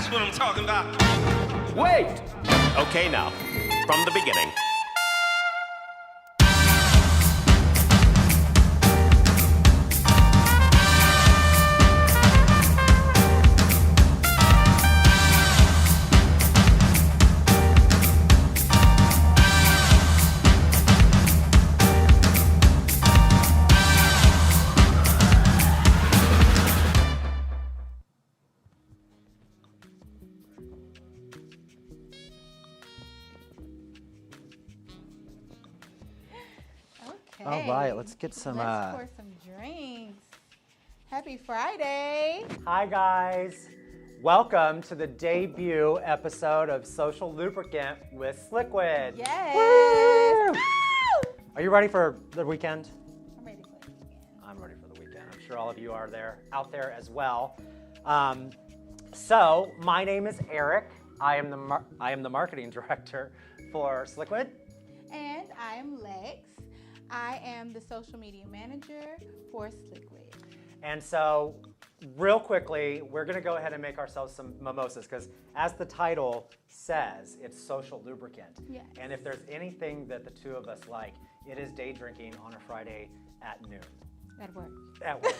That's what I'm talking about. Wait! Okay, now, from the beginning. All right, let's get some. Let's pour some drinks. Happy Friday. Hi, guys. Welcome to the debut episode of Social Lubricant with Sliquid. Yes. Woo! Are you ready for the weekend? I'm ready for the weekend. I'm ready for the weekend. I'm sure all of you are out there as well. So my name is Erik. I am the marketing director for Sliquid. And I'm Lex. I am the social media manager for Sliquid. And so, real quickly, we're going to go ahead and make ourselves some mimosas because, as the title says, it's social lubricant. Yes. And if there's anything that the two of us like, it is day drinking on a Friday at noon. At work. At work.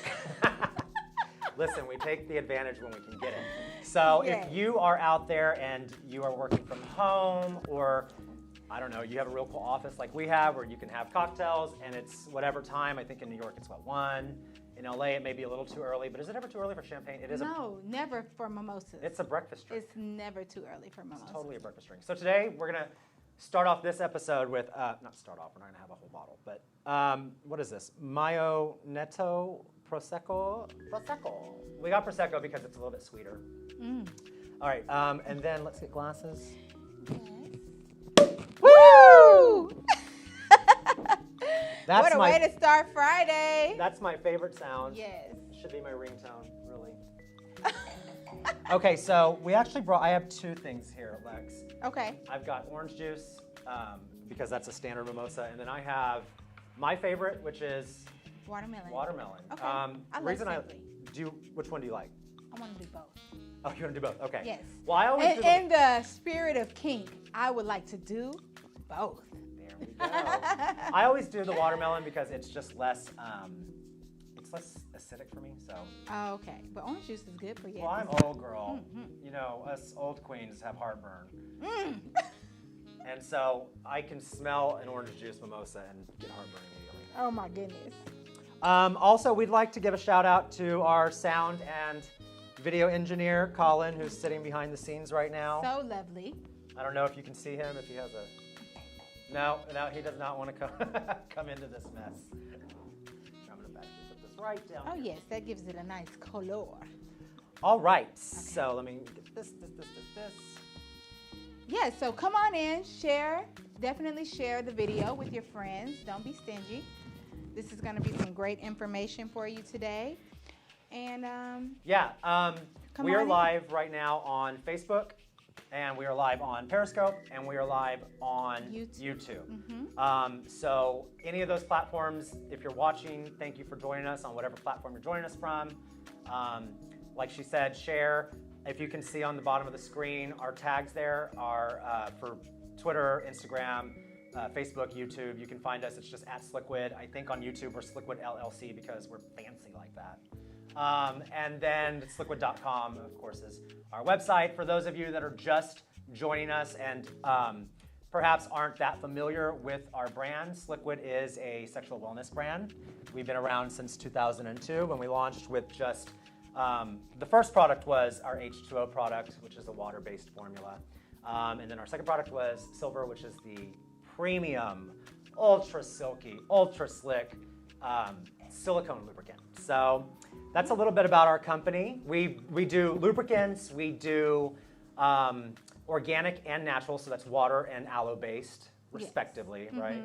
Listen, we take the advantage when we can get it. So Yes. if you are out there and you are working from home, or I don't know, you have a real cool office like we have where you can have cocktails and it's whatever time. I think in New York it's 1. In LA it may be a little too early, but is it ever too early for champagne? It is. No, never for mimosas. It's a breakfast drink. It's never too early for mimosas. It's totally a breakfast drink. So today we're gonna start off this episode with, not start off, we're not gonna have a whole bottle, but what is this? Mayo Netto Prosecco? Prosecco. We got Prosecco because it's a little bit sweeter. All right, and then let's get glasses. Yes. Woo! What a way to start Friday. That's my favorite sound. Yes. Should be my ringtone, really. Okay, so I have 2 things here, Lex. Okay. I've got orange juice, because that's a standard mimosa, and then I have my favorite, which is Watermelon. watermelon. Okay. I like simply. Which one do you like? I want to do both. Oh, you want to do both? Okay. Yes. Well, I always do the... In the spirit of kink, I would like to do both. There we go. I always do the watermelon because it's just less, it's less acidic for me, so. Oh, okay. But orange juice is good for you. Well, I'm old girl. You know, us old queens have heartburn. And so I can smell an orange juice mimosa and get heartburn immediately. Oh my goodness. Also, we'd like to give a shout out to our sound and video engineer, Colin, who's sitting behind the scenes right now. So lovely. I don't know if you can see him, if he has a... No, he does not want to come into this mess. I'm going to actually put this right down. Oh yes, that gives it a nice color. All right, so let me get this. Yeah, so come on in, definitely share the video with your friends. Don't be stingy. This is going to be some great information for you today. And we are live right now on Facebook, and we are live on Periscope, and we are live on YouTube. So any of those platforms, if you're watching, thank you for joining us on whatever platform you're joining us from. Like she said, share. If you can see on the bottom of the screen, our tags there are for Twitter, Instagram, Facebook, YouTube. You can find us. It's just @Sliquid. I think on YouTube we're Sliquid LLC because we're fancy like that. And then Sliquid.com, of course, is our website. For those of you that are just joining us and perhaps aren't that familiar with our brand, Sliquid is a sexual wellness brand. We've been around since 2002 when we launched with just, the first product was our H2O product, which is a water-based formula. And then our second product was Silver, which is the premium, ultra silky, ultra slick silicone lubricant. So that's a little bit about our company. We do lubricants, we do organic and natural, so that's water and aloe based, respectively, right?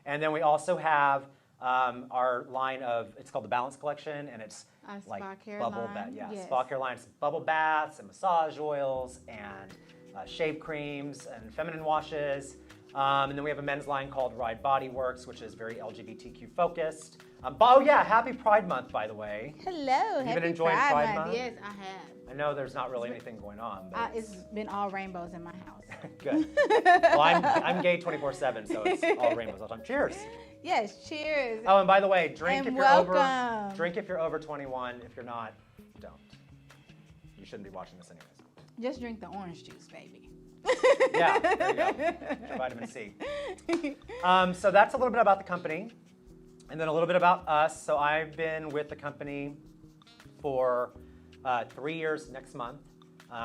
And then we also have our line of, it's called the Balance Collection, and it's like bubble bath. Spa care line. It's bubble baths and massage oils and shave creams and feminine washes. And then we have a men's line called Ride Body Works, which is very LGBTQ focused. Oh yeah, happy Pride Month, by the way. Hello, You've happy been enjoying Pride Month? Yes, I have. I know there's not really anything going on, but It's been all rainbows in my house. good. Well, I'm gay 24/7, so it's all rainbows all the time. Cheers. Yes, cheers. Oh, and by the way, drink And if you're over. welcome. Drink if you're over 21. If you're not, don't. You shouldn't be watching this anyways. Just drink the orange juice, baby. Yeah, there you go. Get your vitamin C. So that's a little bit about the company, and then a little bit about us. So I've been with the company for 3 years next month.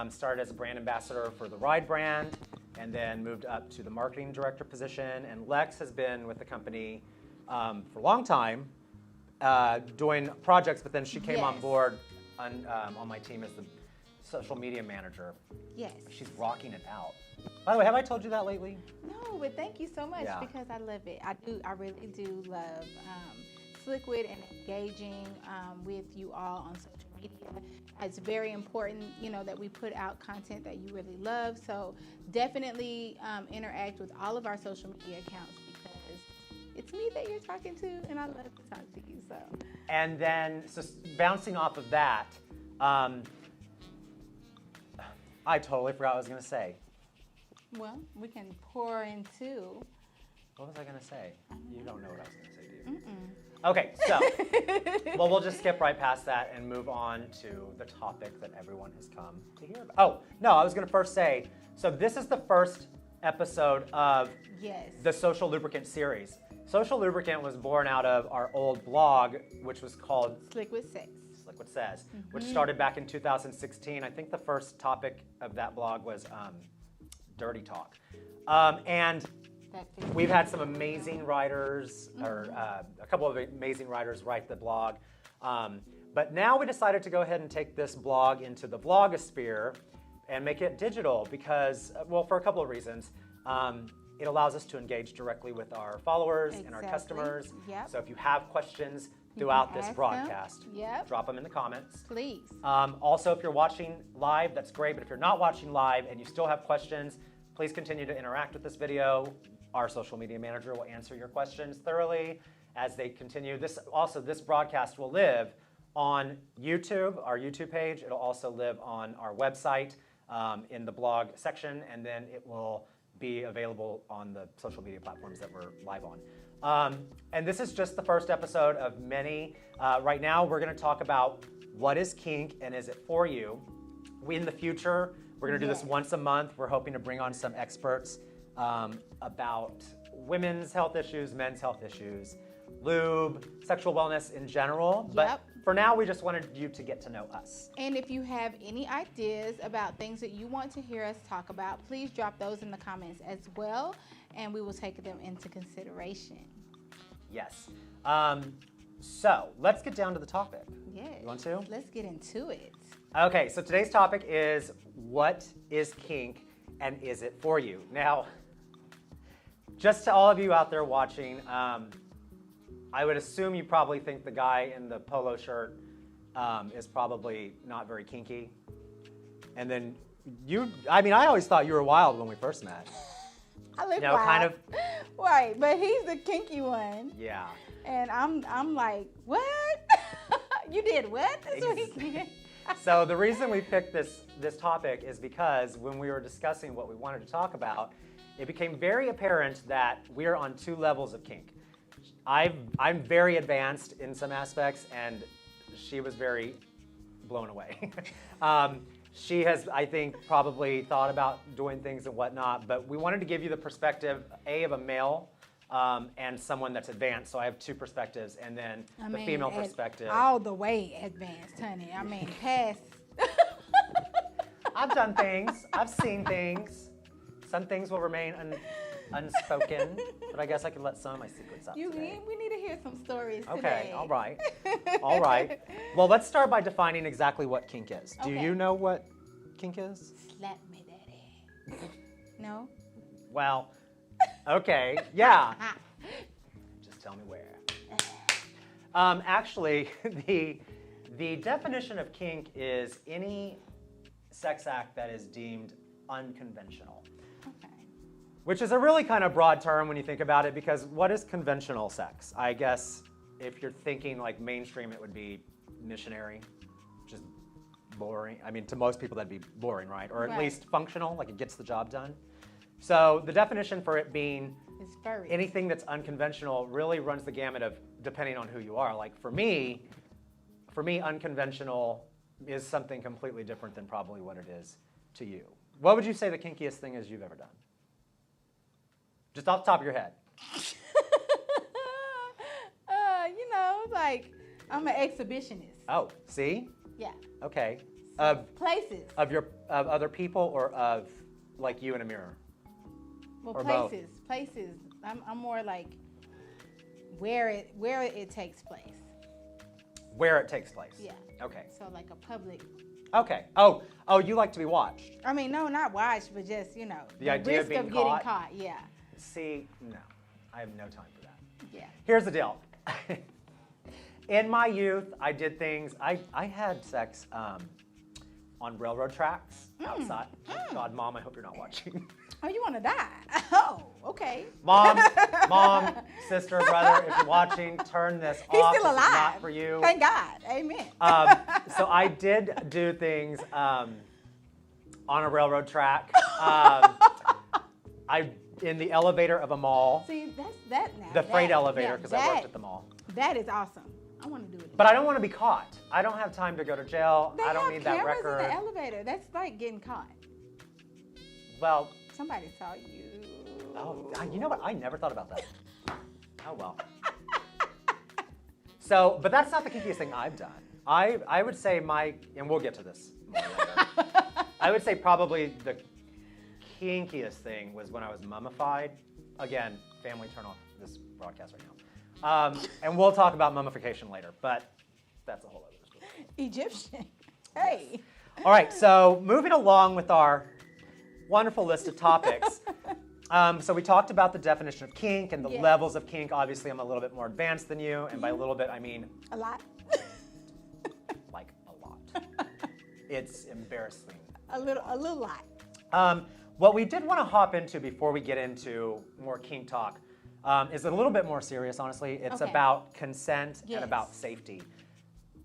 Started as a brand ambassador for the Ride brand, and then moved up to the marketing director position. And Lex has been with the company for a long time, doing projects, but then she came on Yes. board on my team as the social media manager. Yes. She's rocking it out. By the way, have I told you that lately? No, but thank you so much Yeah. because I love it. I really do love Sliquid and engaging with you all on social media. It's very important, you know, that we put out content that you really love. So definitely interact with all of our social media accounts because it's me that you're talking to, and I love to talk to you. So. And then, so bouncing off of that, I totally forgot what I was going to say. Well, we can pour into. What was I going to say? You don't know what I was going to say, do you? Mm-mm. Okay, so, well, we'll just skip right past that and move on to the topic that everyone has come to hear about. Oh, no, I was going to first say, so this is the first episode of Yes. the Social Lubricant series. Social Lubricant was born out of our old blog, which was called Sliquid Sex. Sliquid Says, which started back in 2016. I think the first topic of that blog was dirty talk. And we've had some amazing writers, or a couple of amazing writers write the blog. But now we decided to go ahead and take this blog into the vlogosphere and make it digital because, well, for a couple of reasons. It allows us to engage directly with our followers and our customers. Yep. So if you have questions throughout this ask broadcast, them. Yep. drop them in the comments. Please. Also, if you're watching live, that's great. But if you're not watching live and you still have questions, please continue to interact with this video. Our social media manager will answer your questions thoroughly as they continue. This broadcast will live on YouTube, our YouTube page. It'll also live on our website in the blog section, and then it will be available on the social media platforms that we're live on. And this is just the first episode of many. Right now, we're going to talk about what is kink and is it for you. In the future, we're going to do this once a month. We're hoping to bring on some experts about women's health issues, men's health issues, lube, sexual wellness in general. But for now, we just wanted you to get to know us. And if you have any ideas about things that you want to hear us talk about, please drop those in the comments as well, and we will take them into consideration. Yes. So let's get down to the topic. Yes. You want to? Let's get into it. Okay, so today's topic is what is kink and is it for you? Now, just to all of you out there watching, I would assume you probably think the guy in the polo shirt is probably not very kinky. And then I always thought you were wild when we first met. I look wild. Kind of. Right, but he's the kinky one. Yeah. And I'm like, what? You did what this week? So the reason we picked this topic is because when we were discussing what we wanted to talk about, it became very apparent that we are on two levels of kink. I'm very advanced in some aspects, and she was very blown away. She has, I think, probably thought about doing things and whatnot, but we wanted to give you the perspective, of a male and someone that's advanced. So I have two perspectives, and then the female perspective. All the way advanced, honey. I mean, past. I've done things. I've seen things. Some things will remain unspoken, but I guess I can let some of my secrets out today. We need to hear some stories today. Okay, all right. All right. Well, let's start by defining exactly what kink is. Do you know what kink is? Slap me, daddy. No? Well, okay, yeah. Just tell me where. Actually, the definition of kink is any sex act that is deemed unconventional. Okay. Which is a really kind of broad term when you think about it, because what is conventional sex? I guess if you're thinking like mainstream, it would be missionary, which is boring. I mean, to most people that'd be boring, right? Or at least functional, like it gets the job done. So the definition for it being anything that's unconventional really runs the gamut of depending on who you are. Like for me, unconventional is something completely different than probably what it is to you. What would you say the kinkiest thing is you've ever done? Just off the top of your head. You know, like I'm an exhibitionist. Oh, see? Yeah. Okay. So Of places. of other people or of like you in a mirror? Well, or places. Places. I'm more like where it takes place. Where it takes place. Yeah. Okay. So like a public. Okay. Oh, you like to be watched. I mean, no, not watched, but just, you know, The idea risk of being getting caught? caught. Yeah. See, no. I have no time for that. Yeah. Here's the deal. In my youth, I did things. I had sex on railroad tracks outside. God, Mom, I hope you're not watching. Oh, you want to die? Oh, okay. Mom, sister, brother, if you're watching, turn this He's off. still This is alive. not for you. Thank God. Amen. So I did do things on a railroad track. In the elevator of a mall. See, that's that now. The freight elevator, because I worked at the mall. That is awesome. I want to do it. But I don't want to be caught. I don't have time to go to jail. I don't need that record. They have cameras in the elevator. That's like getting caught. Well. Somebody saw you. Oh, you know what? I never thought about that. Oh, well. So, but that's not the kinkiest thing I've done. I would say and we'll get to this more later. I would say probably the kinkiest thing was when I was mummified. Again, family, turn off this broadcast right now. And we'll talk about mummification later, but that's a whole other story. Egyptian. Hey. All right, so moving along with our wonderful list of topics. So we talked about the definition of kink and the levels of kink. Obviously, I'm a little bit more advanced than you, and by a little bit, I mean a lot. Like a lot. It's embarrassing. A little lot. What we did want to hop into before we get into more kink talk is a little bit more serious, honestly. It's about consent and about safety.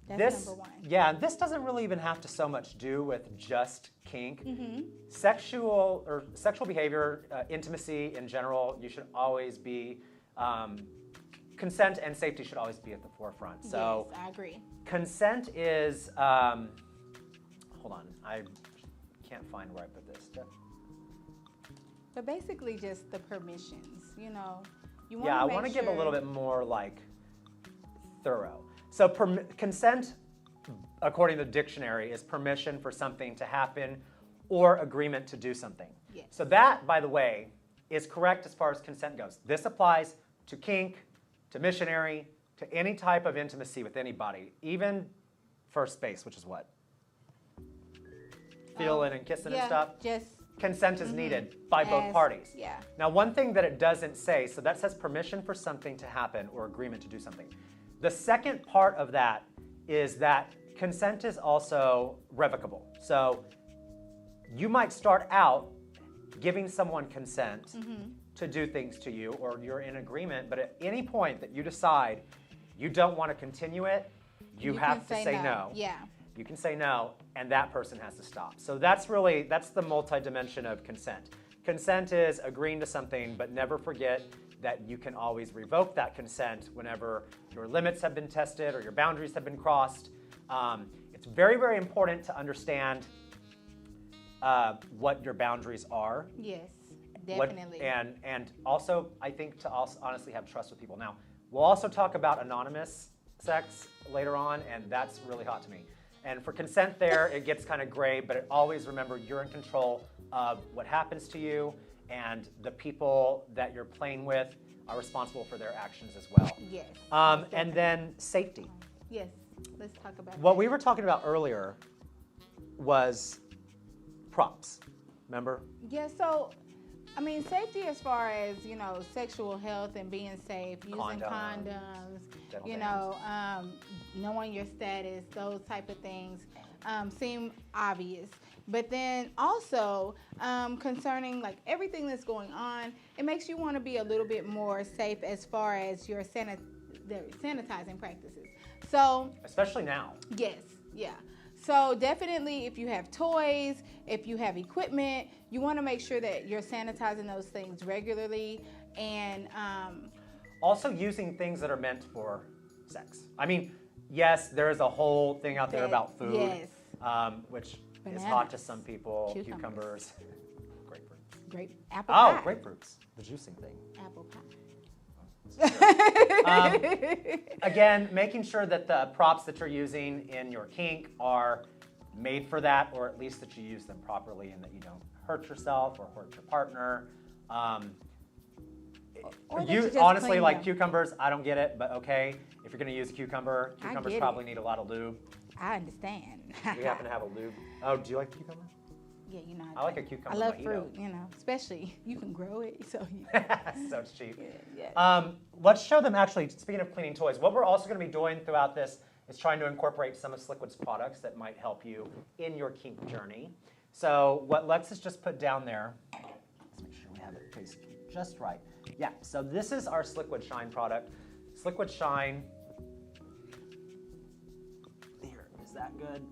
That's number one. Yeah, this doesn't really even have to so much do with just kink. Sexual behavior, intimacy in general, you should always be, consent and safety should always be at the forefront. So yes, I agree. Consent is, hold on, I can't find where I put this. But basically just the permissions, you know. You want Yeah, I want to give a little bit more like thorough. So consent, according to the dictionary, is permission for something to happen or agreement to do something. Yes. So that, by the way, is correct as far as consent goes. This applies to kink, to missionary, to any type of intimacy with anybody, even first base, which is what? Feeling and kissing and stuff. Just consent is needed by both parties. Yeah. Now, one thing that it doesn't say, so that says permission for something to happen or agreement to do something. The second part of that is that consent is also revocable. So you might start out giving someone consent to do things to you, or you're in agreement, but at any point that you decide you don't want to continue it, you have to say no. Yeah. You can say no, and that person has to stop. So that's the multi-dimension of consent. Consent is agreeing to something, but never forget that you can always revoke that consent whenever your limits have been tested or your boundaries have been crossed. It's very, very important to understand what your boundaries are. Yes, definitely. And also, I think to also honestly have trust with people. Now, we'll also talk about anonymous sex later on, and that's really hot to me. And for consent there, it gets kind of gray, but always remember you're in control of what happens to you, and the people that you're playing with are responsible for their actions as well. Yes. And then safety. Yes, let's talk about What that. we were talking about earlier was props, remember? Yeah, so, I mean, safety as far as, you know, sexual health and being safe, using condoms, you know, knowing your status, those type of things seem obvious. But then also concerning like everything that's going on, it makes you want to be a little bit more safe as far as your sanitizing practices. So especially now. yes, yeah. So definitely if you have toys, if you have equipment, you want to make sure that you're sanitizing those things regularly, and also using things that are meant for sex. I mean, yes, there is a whole thing out there about food, yes. Which Bananas, is hot to some people. cucumbers. Grapefruit. Apple pie. Grapefruits, the juicing thing. Apple pie. Again, making sure that the props that you're using in your kink are made for that, or at least that you use them properly and that you don't hurt yourself or hurt your partner. Or that You just honestly clean like them. cucumbers. I don't get it, but okay. If you're going to use a cucumbers get probably it. need a lot of lube. I understand. We happen to have a lube. Oh, do you like cucumber? Yeah, you know. I like a cucumber. I love mojito. fruit, you know, especially you can grow it, so you, So it's cheap. yeah. Let's show them actually, speaking of cleaning toys, what we're also going to be doing throughout this is trying to incorporate some of Sliquid's products that might help you in your kink journey. So what Lex has just put down there, let's make sure we have it facing just right. Yeah, so this is our Sliquid Shine product. Sliquid Shine, here, is that good?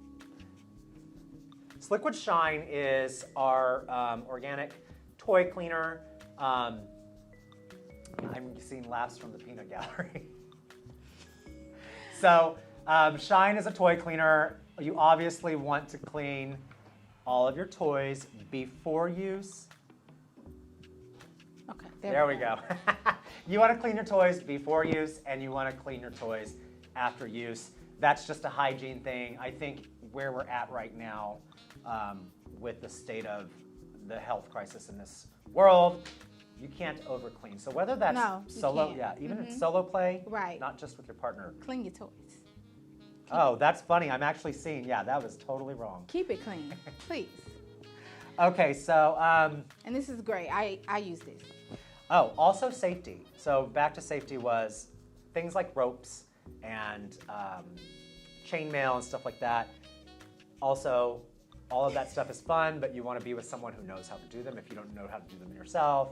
Sliquid Shine is our organic toy cleaner. I'm seeing laughs from the peanut gallery. So Shine is a toy cleaner. You obviously want to clean all of your toys before use. Okay. There we go. You want to clean your toys before use, and you want to clean your toys after use. That's just a hygiene thing. I think where we're at right now with the state of the health crisis in this world, you can't over clean. So whether that's No, you solo, can't. yeah, even in solo play, Right. not just with your partner. Clean your toys. Oh, that's funny. I'm actually seeing, yeah, that was totally wrong. Keep it clean, please. Okay, so, And this is great. I use this. oh, also safety. So back to safety was things like ropes and chainmail and stuff like that. Also, all of that stuff is fun, but you want to be with someone who knows how to do them. If you don't know how to do them yourself,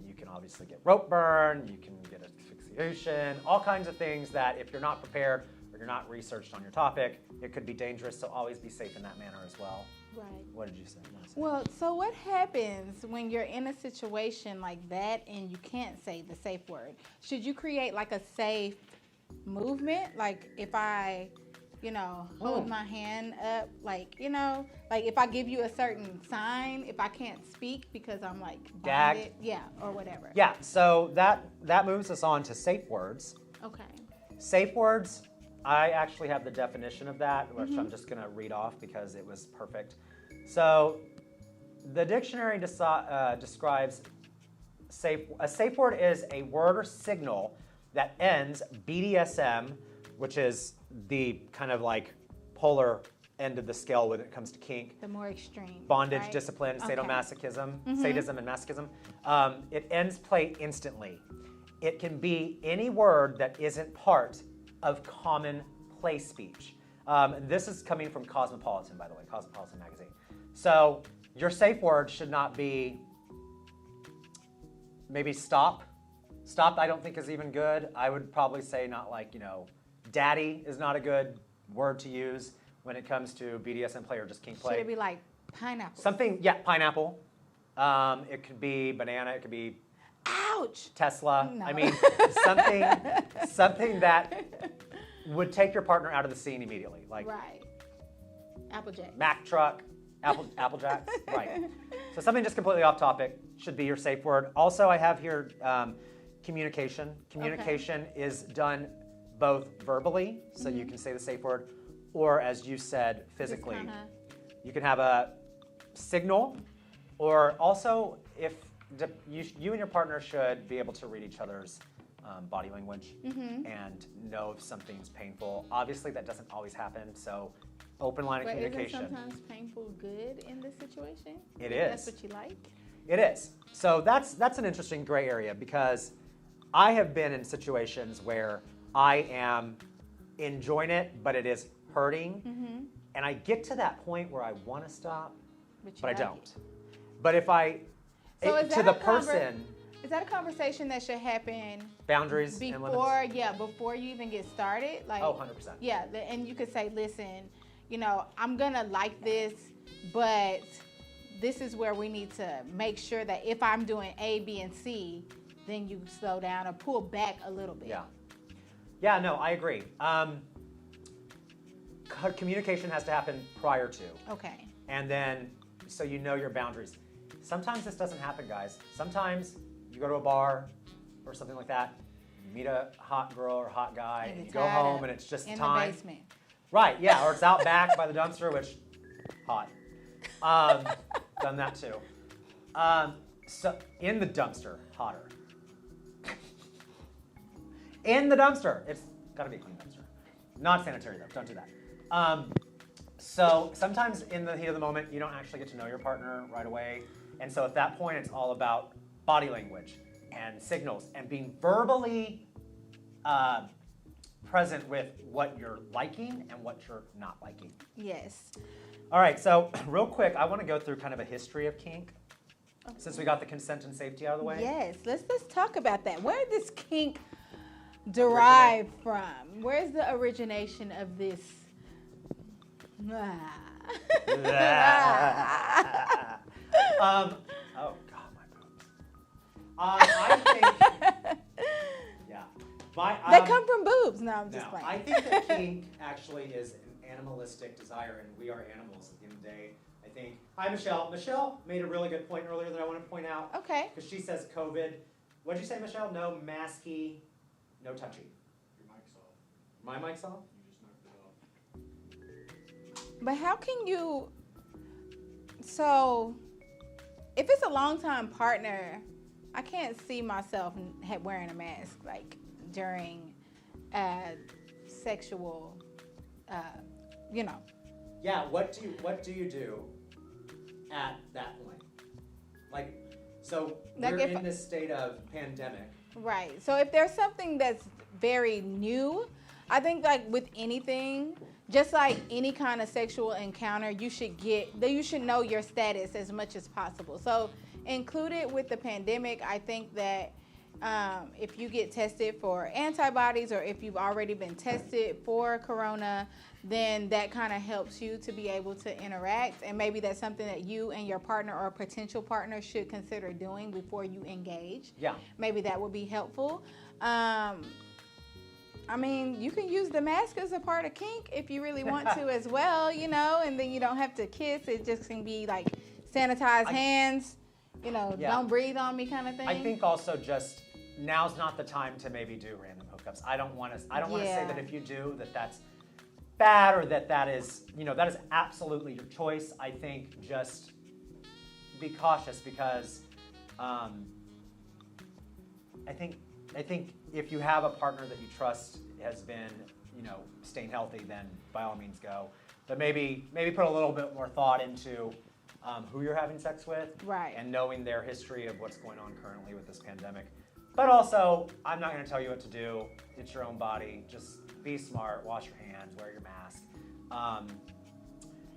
you can obviously get rope burn, you can get asphyxiation, all kinds of things that if you're not prepared or you're not researched on your topic, it could be dangerous. So always be safe in that manner as well. Right. What did you say? Well, so what happens when you're in a situation like that and you can't say the safe word? Should you create like a safe movement? Like if I, you know, hold my hand up, like, you know, like if I give you a certain sign, if I can't speak because I'm like Gagged? bonded, yeah, or whatever. Yeah, so that moves us on to safe words. Okay. Safe words, I actually have the definition of that, which I'm just going to read off because it was perfect. So the dictionary describes a safe word is a word or signal that ends BDSM, which is the kind of like polar end of the scale when it comes to kink. The more extreme. Bondage, right? discipline, Okay. sadomasochism, sadism and masochism. It ends play instantly. It can be any word that isn't part of common play speech. This is coming from Cosmopolitan, by the way, Cosmopolitan magazine. So your safe word should not be maybe stop. Stop I don't think is even good. I would probably say not like, you know, daddy is not a good word to use when it comes to BDSM play or just kink play. Should it be like pineapple? Something, yeah, pineapple. It could be banana. It could be Ouch! Tesla. No. I mean, something that would take your partner out of the scene immediately, like Right. Applejack. Mack truck, Apple Jacks. Right. So something just completely off topic should be your safe word. Also, I have here communication. Communication is done both verbally, so you can say the safe word, or as you said, physically. You can have a signal, or also if you and your partner should be able to read each other's body language and know if something's painful. Obviously, that doesn't always happen, so open line of But communication. is it sometimes painful good in this situation? It If is. That's what you like? It is. So that's an interesting gray area because I have been in situations where I am enjoying it, but it is hurting. and I get to that point where I want to stop, but I like don't. it. But if I, So it, is to that the a person, Is that a conversation that should happen boundaries and limits. before you even get started? Like, Oh, 100%. Yeah, and you could say, listen, you know, I'm gonna like this, but this is where we need to make sure that if I'm doing A, B, and C, then you slow down or pull back a little bit. Yeah. Yeah, no, I agree. Communication has to happen prior to. Okay. And then, so you know your boundaries. Sometimes this doesn't happen, guys. Sometimes you go to a bar or something like that, you meet a hot girl or hot guy, and you go home and it's just in time. the basement. Right, yeah, or it's out back by the dumpster, which, hot. Done that too. So, in the dumpster, hotter. In the dumpster. It's gotta be a clean dumpster. Not sanitary though, don't do that. So sometimes in the heat of the moment, you don't actually get to know your partner right away. And so at that point, it's all about body language and signals and being verbally present with what you're liking and what you're not liking. Yes. All right, so real quick, I want to go through kind of a history of kink. Okay. Since we got the consent and safety out of the way. Yes, let's talk about that. Where did this kink derive from? Where's the origination of this? Oh God, my boobs. I think, yeah. They come from boobs. No, I'm just playing. I think that kink actually is an animalistic desire, and we are animals at the end of the day. I think. Hi, Michelle. Michelle made a really good point earlier that I want to point out. Okay. Because she says COVID. What did you say, Michelle? No masky, no touchy. Your mic's off. My mic's off? You just knocked it off. But how can you? So, if it's a long-time partner, I can't see myself wearing a mask like during sexual, you know. Yeah. What do you do at that point? Like, so Like we're if- in this state of pandemic. Right. So if there's something that's very new, I think like with anything, just like any kind of sexual encounter, you should know your status as much as possible. So included with the pandemic, I think that if you get tested for antibodies or if you've already been tested for corona, then that kind of helps you to be able to interact. And maybe that's something that you and your partner or potential partner should consider doing before you engage. Yeah. Maybe that would be helpful. I mean, you can use the mask as a part of kink if you really want to as well, you know, and then you don't have to kiss. It just can be like sanitized hands, you know, don't breathe on me kind of thing. I think also just now's not the time to maybe do random hookups. I don't want to say that if you do that's bad or that is, you know, that is absolutely your choice. I think just be cautious because I think if you have a partner that you trust has been, you know, staying healthy, then by all means go. But maybe put a little bit more thought into who you're having sex with, right? And knowing their history of what's going on currently with this pandemic. But also, I'm not going to tell you what to do. It's your own body. Just be smart. Wash your hands. Wear your mask.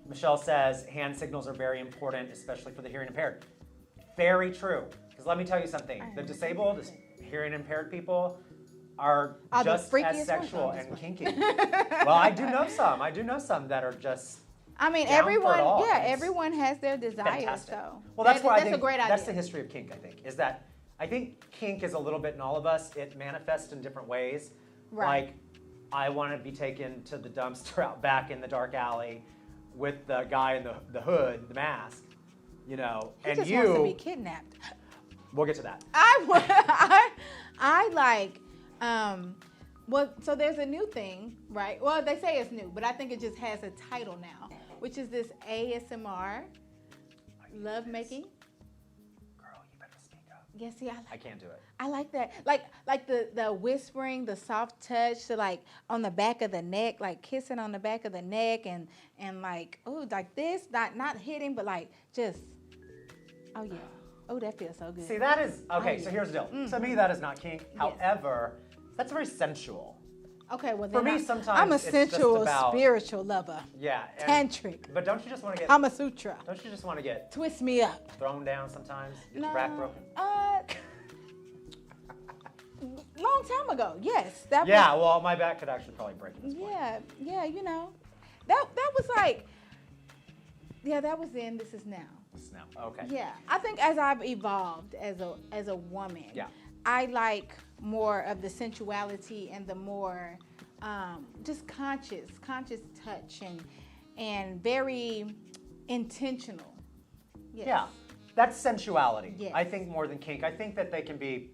Michelle says hand signals are very important, especially for the hearing impaired. Very true. Because let me tell you something. The disabled, hearing impaired people are just as sexual and kinky. Well, I do know some that are just. I mean, down for it all. everyone has their desires. Fantastic. So well, that's why I think a great idea. That's the history of kink. I think is that I think kink is a little bit in all of us. It manifests in different ways. Right. Like, I want to be taken to the dumpster out back in the dark alley with the guy in the hood, the mask, you know, He and just you. wants to be kidnapped. We'll get to that. I like, well, so there's a new thing, right? Well, they say it's new, but I think it just has a title now, which is this ASMR love making. Girl, you better speak up. Yeah, see, I can't do it. I like that. Like the whispering, the soft touch, to like on the back of the neck, like kissing on the back of the neck and like, oh, like this, not hitting, but like just, oh yeah. Oh, that feels so good. See, that is, okay, Oh, so yeah. here's the deal. To me, that is not kink. However, that's very sensual. Okay, well For then me, sometimes I'm a it's just sensual, about- spiritual lover. Yeah. and- Tantric. But don't you just want to get? Kama Sutra. Don't you just want to get Twist me up. thrown down sometimes? Get your back broken? Long time ago, yes. That Yeah. Well, my back could actually probably break at this point. Yeah, you know. That was like, yeah, that was then, this is now. This now. Okay. Yeah, I think as I've evolved as a woman, Yeah. I like more of the sensuality and the more just conscious touch and very intentional. Yes. Yeah. That's sensuality. Yes. I think more than kink. I think that they can be.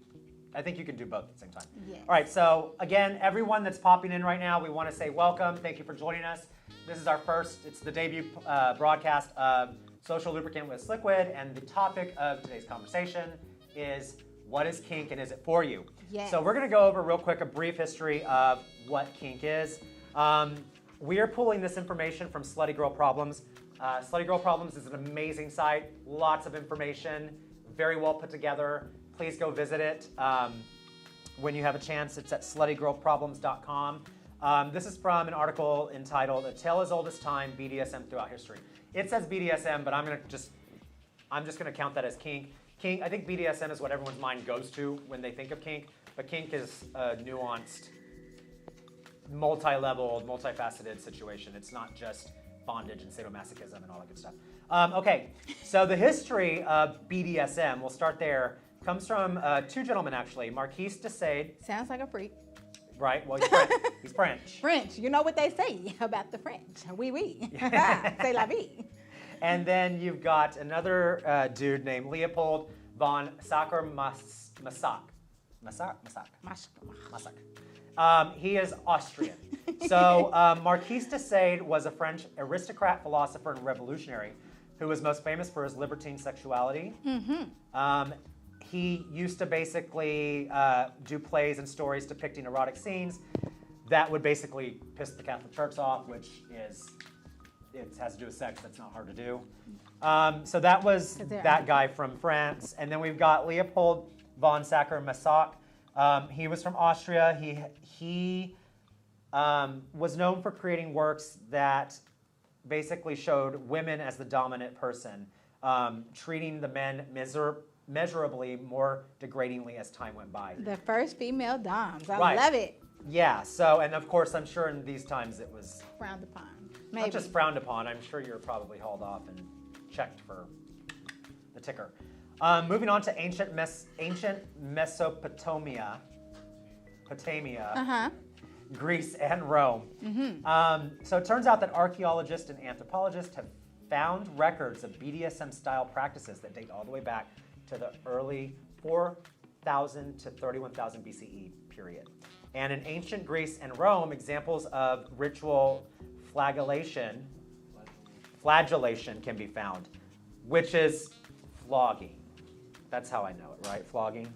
I think you can do both at the same time. Yes. All right. So again, everyone that's popping in right now, we want to say welcome. Thank you for joining us. This is our first. It's the debut broadcast of Social Lubricant with Sliquid, and the topic of today's conversation is what is kink and is it for you? Yes. So we're going to go over real quick a brief history of what kink is. We are pulling this information from Slutty Girl Problems. Slutty Girl Problems is an amazing site, lots of information, very well put together. Please go visit it when you have a chance. It's at sluttygirlproblems.com. This is from an article entitled "A Tale as Old as Time: BDSM Throughout History." It says BDSM, but I'm just going to count that as kink. Kink, I think BDSM is what everyone's mind goes to when they think of kink, but kink is a nuanced, multi-level, multifaceted situation. It's not just bondage and sadomasochism and all that good stuff. Okay, so the history of BDSM, we'll start there, comes from two gentlemen actually, Marquis de Sade. Sounds like a freak. Right, well, he's French. He's French. French, you know what they say about the French. Oui, oui. C'est la vie. And then you've got another dude named Leopold von Sacher-Masoch. Masoch. He is Austrian. So Marquis de Sade was a French aristocrat, philosopher, and revolutionary who was most famous for his libertine sexuality. He used to basically do plays and stories depicting erotic scenes that would basically piss the Catholic Church off, which is, it has to do with sex. That's not hard to do. So that was that guy from France. And then we've got Leopold von Sacher-Masoch. He was from Austria. He was known for creating works that basically showed women as the dominant person, treating the men measurably more degradingly as time went by. The first female doms. I Right. love it. Yeah, so, and of course, I'm sure in these times it was Frowned upon. not Maybe. just frowned upon. I'm sure you're probably hauled off and checked for the ticker. Moving on to ancient Mesopotamia, Greece and Rome. So it turns out that archaeologists and anthropologists have found records of BDSM-style practices that date all the way back to the early 4000 to 31,000 BCE period. And in ancient Greece and Rome, examples of ritual flagellation can be found, which is flogging. That's how I know it, right? Flogging?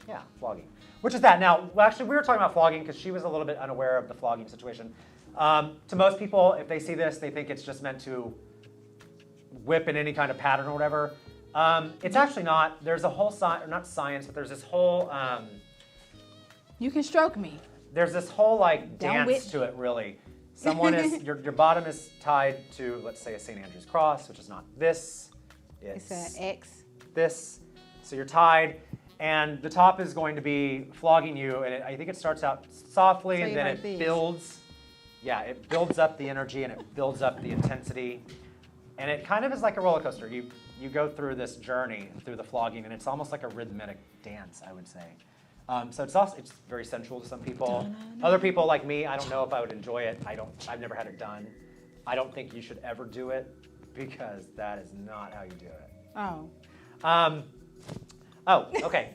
Yeah, flogging. Which is that. Now, actually, we were talking about flogging because she was a little bit unaware of the flogging situation. To most people, if they see this, they think it's just meant to whip in any kind of pattern or whatever. It's actually not. There's a whole not science, but there's this whole You can stroke me. there's this whole like Don't dance whip. to it, really. Someone is your bottom is tied to, let's say, a St. Andrew's cross, which is not this. It's an X. This. So you're tied, and the top is going to be flogging you, and I think it starts out softly, So and you're then like it this. builds. Yeah, it builds up the energy, and it builds up the intensity, and it kind of is like a roller coaster. You go through this journey through the flogging, and it's almost like a rhythmic dance, I would say. So it's very sensual to some people. Other people like me, I don't know if I would enjoy it. I've never had it done. I don't think you should ever do it because that is not how you do it. Oh. Okay.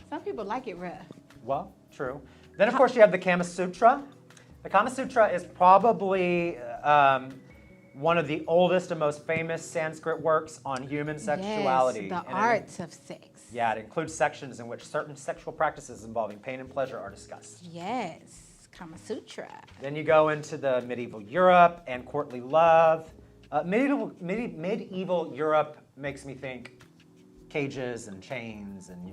Some people like it rough. Well, true. Then, of course, you have the Kama Sutra. The Kama Sutra is probably one of the oldest and most famous Sanskrit works on human sexuality. Yes, the And arts of sex. Yeah, it includes sections in which certain sexual practices involving pain and pleasure are discussed. Yes, Kama Sutra. Then you go into the medieval Europe and courtly love. Medieval Europe makes me think cages and chains and,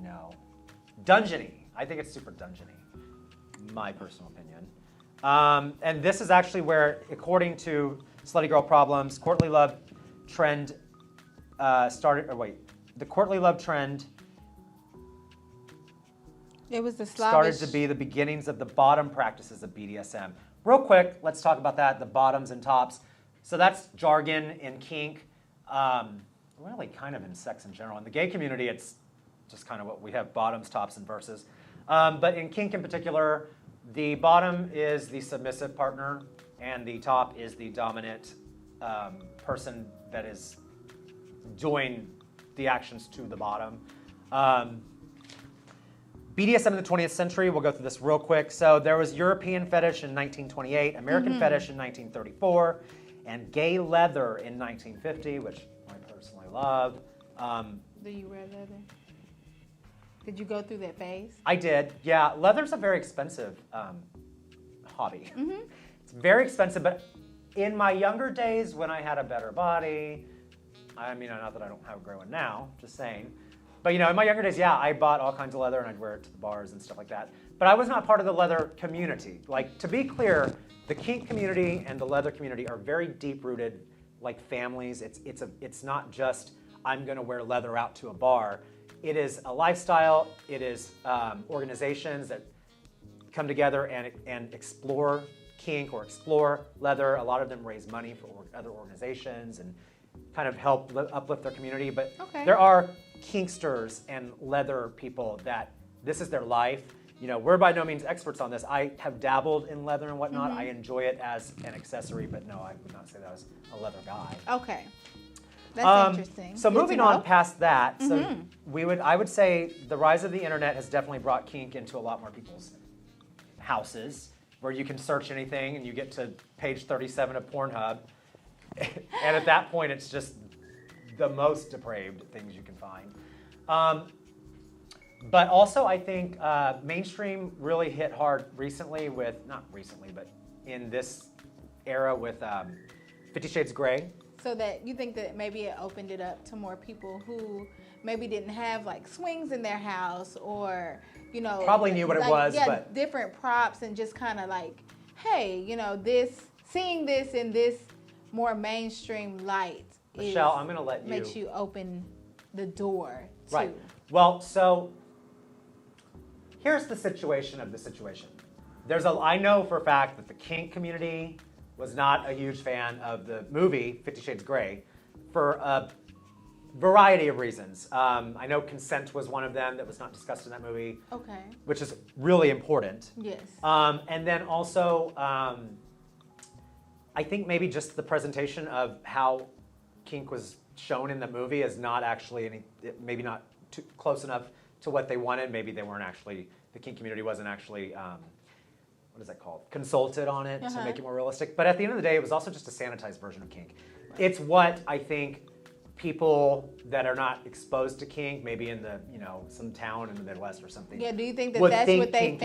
dungeony. I think it's super dungeony. my personal opinion. And this is actually where, according to Slutty Girl Problems, courtly love trend the courtly love trend It was the started Slavish. to be the beginnings of the bottom practices of BDSM. Real quick, let's talk about that, the bottoms and tops. So that's jargon in kink, really kind of in sex in general. In the gay community, it's just kind of what we have, bottoms, tops, and verses. But in kink in particular, the bottom is the submissive partner, and the top is the dominant person that is doing the actions to the bottom. BDSM in the 20th century, we'll go through this real quick. So there was European fetish in 1928, American fetish in 1934, and gay leather in 1950, which I personally love. Do you wear leather? Did you go through that phase? I did, yeah. Leather's a very expensive hobby. It's very expensive, but in my younger days when I had a better body, I mean, not that I don't have a great one now, just saying. But in my younger days, yeah, I bought all kinds of leather and I'd wear it to the bars and stuff like that. But I was not part of the leather community. Like, to be clear, the kink community and the leather community are very deep-rooted, like families. It's not just, I'm gonna wear leather out to a bar. It is a lifestyle. It is organizations that come together and explore kink or explore leather. A lot of them raise money for other organizations and kind of help uplift their community. But there are kinksters and leather people that this is their life. We're by no means experts on this. I have dabbled in leather and whatnot. I enjoy it as an accessory, but no, I would not say that I was a leather guy. Okay. That's interesting. So Good moving to know. on past that, so I would say the rise of the internet has definitely brought kink into a lot more people's houses, where you can search anything and you get to page 37 of Pornhub, and at that point it's just the most depraved things you can find. But also I think mainstream really hit hard recently with, not recently, but in this era with 50 Shades of Grey. So that you think that maybe it opened it up to more people who maybe didn't have like swings in their house, or probably knew what it was, but different props, and just kind of like, hey, seeing this in this more mainstream light. Michelle, I'm going to let you. Makes you open the door to. Right. Well, so here's the situation of the situation. I know for a fact that the kink community was not a huge fan of the movie 50 Shades of Grey for a variety of reasons. I know consent was one of them that was not discussed in that movie. Okay. Which is really important. Yes. And then also, I think maybe just the presentation of how kink was shown in the movie is not actually maybe not too close enough to what they wanted. Maybe they weren't actually, the kink community wasn't actually, what is that called? Consulted on it to make it more realistic. But at the end of the day, it was also just a sanitized version of kink. Right. It's what I think people that are not exposed to kink, maybe in the, some town in the Midwest or something. Yeah, do you think that that's what they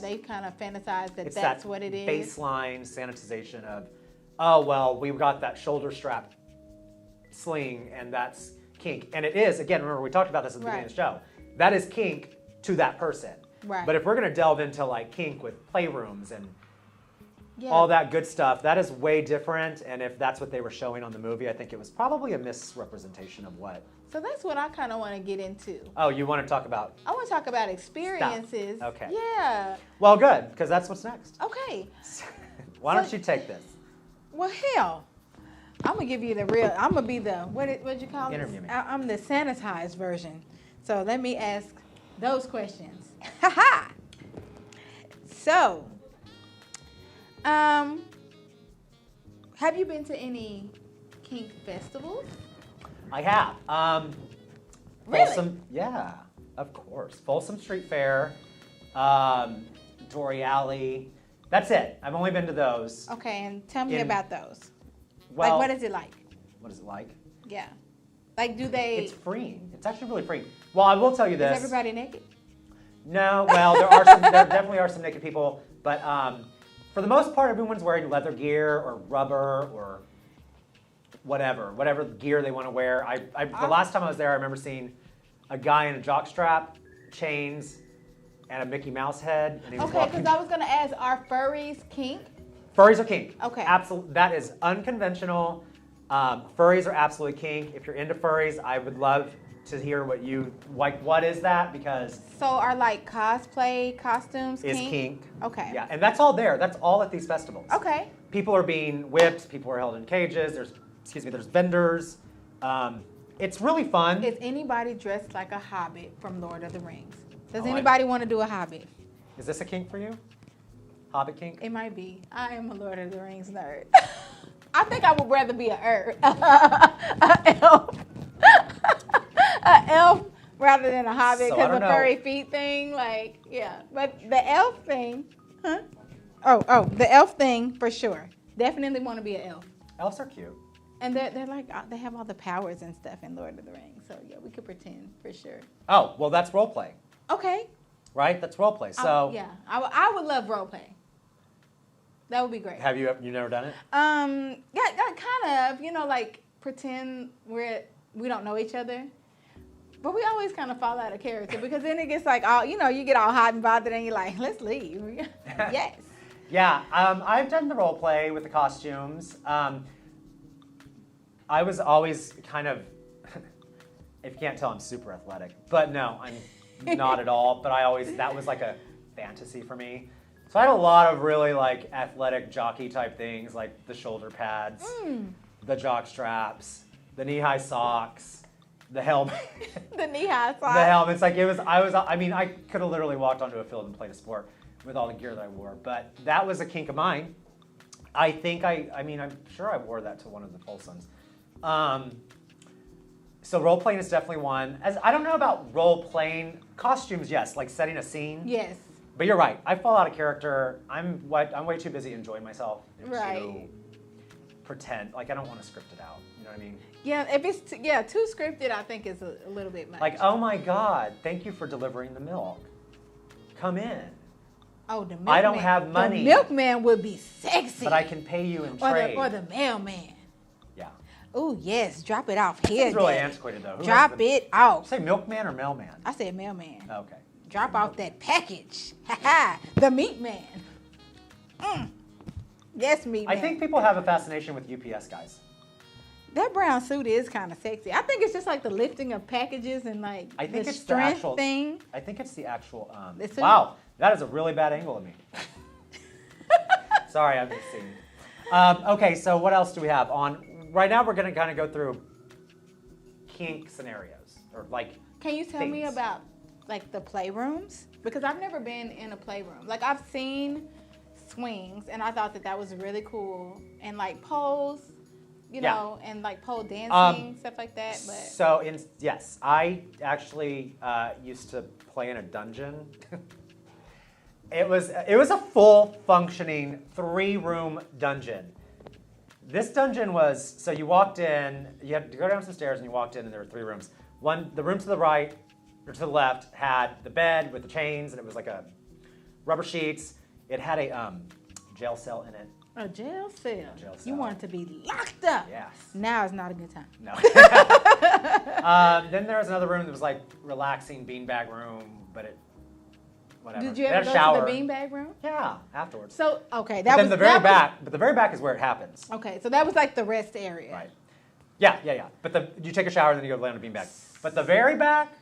they kind of fantasize that that's what it is? Baseline sanitization of, oh, well, we've got that shoulder strap sling and that's kink. And it is, again, remember we talked about this at the beginning of the show. That is kink to that person. Right. But if we're going to delve into like kink with playrooms and all that good stuff, that is way different. And if that's what they were showing on the movie, I think it was probably a misrepresentation of what. So that's what I kind of want to get into. Oh, you want to talk about? I want to talk about experiences. Stuff. Okay. Yeah. Well, good, because that's what's next. Okay. Why don't you take this? Well, hell, I'm gonna give you the real. I'm gonna be the what'd you call it? Interview me. I'm the sanitized version. So let me ask those questions. Haha. So, have you been to any kink festivals? I have. Really? Folsom, yeah, of course. Folsom Street Fair, Dory Alley. That's it. I've only been to those. Okay, and tell me about those. Well, like, what is it like? What is it like? Yeah. Like, do they... It's freeing. It's actually really freeing. Well, I will tell you this. Is everybody naked? No. Well, there definitely are some naked people, but for the most part, everyone's wearing leather gear or rubber or whatever gear they want to wear. The last time I was there, I remember seeing a guy in a jockstrap, chains, and a Mickey Mouse head. And he was Okay, walking. because I was gonna ask, are furries kink? Furries are kink. Okay. Absolutely. That is unconventional. Furries are absolutely kink. If you're into furries, I would love to hear what you like. What is that? Because So are like cosplay costumes is kink? kink. Okay. Yeah, and that's all there. That's all at these festivals. Okay. People are being whipped. People are held in cages. There's vendors. It's really fun. Is anybody dressed like a hobbit from Lord of the Rings? Does Oh, anybody want to do a hobbit? Is this a kink for you? Hobbit kink? It might be. I am a Lord of the Rings nerd. I think I would rather be a elf. A elf rather than a hobbit So, I because don't the know. furry feet thing, like, yeah. But the elf thing, huh? Oh, the elf thing for sure. Definitely want to be an elf. Elves are cute. And they're like, they have all the powers and stuff in Lord of the Rings. So yeah, we could pretend for sure. Oh, well, that's role play, Okay. right? That's role play. So Yeah, I would love role play. That would be great. have you never done it? Yeah, kind of. You know, like pretend we don't know each other. But we always kind of fall out of character because then it gets like all, you get all hot and bothered and you're like, let's leave. Yes. Yeah, I've done the role play with the costumes. I was always kind of, if you can't tell, I'm super athletic. But no, I'm not at all. But that was like a fantasy for me. So I had a lot of really like athletic jockey type things, like the shoulder pads, the jock straps, the knee-high socks, the helmet. The knee-high socks. The helmets. Like I could have literally walked onto a field and played a sport with all the gear that I wore. But that was a kink of mine. I think I'm sure I wore that to one of the Folsons. So role playing is definitely one. I don't know about role playing. Costumes, yes, like setting a scene. Yes. But you're right. I fall out of character. I'm way too busy enjoying myself Right. to pretend. Like I don't want to script it out. You know what I mean? Yeah, if it's too scripted, I think is a little bit much. Like, oh my God, thank you for delivering the milk. Come in. Oh, the milkman. I don't have money. The milkman would be sexy. But I can pay you in trade. Or the mailman. Yeah. Oh yes, drop it off here. It's really Daddy. antiquated though. Who Drop has the- it off. Say milkman or mailman? I said mailman. Okay. Drop off that package. Ha ha. The meat man. Yes, meat man. I think people have a fascination with UPS guys. that brown suit is kind of sexy. I think it's just like the lifting of packages and like I think the it's the strength actual thing. I think it's the actual. The suit? Wow, that is a really bad angle of me. Sorry, I'm just seeing. Okay, so what else do we have on? Right now, we're going to kind of go through kink scenarios or like. Can you tell me things. about like the playrooms? Because I've never been in a playroom. Like I've seen swings and I thought that was really cool and like poles, you Yeah. know, and like pole dancing, stuff like that. But So yes, I actually used to play in a dungeon. It was a full functioning 3-room dungeon. This dungeon was, so you walked in, you had to go down some stairs and you walked in and there were 3 rooms. The room to the right or to the left had the bed with the chains and it was like a rubber sheets. It had a jail cell in it. a jail cell. Jail You cell. want to be locked up. Yes. Now is not a good time. No. Then there was another room that was like relaxing beanbag room, but it, whatever. Did you It had ever a go shower. to the beanbag room? Yeah, afterwards. So okay, But then the very back is where it happens. Okay, so that was like the rest area. Right. Yeah. But you take a shower and then you go lay on a beanbag. But the very back.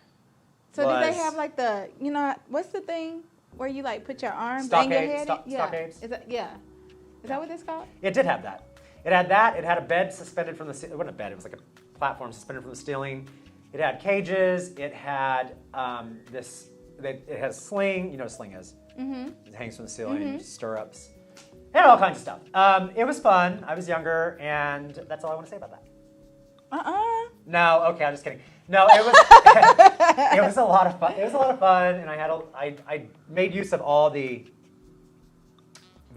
So did they was- have like the, you know, what's the thing where you like put your arms Stockade- and your head? stockades? Is that Is that what it's called? It did have that. It had that. It had a bed suspended from the ceiling. It wasn't a bed. It was like a platform suspended from the ceiling. It had cages. It had It has a sling. You know what a sling is. Mm-hmm. It hangs from the ceiling. Stirrups. It had all kinds of stuff. It was fun. I was younger, and that's all I want to say about that. No, okay, I'm just kidding. No, it was it was a lot of fun. It was a lot of fun, and I made use of all the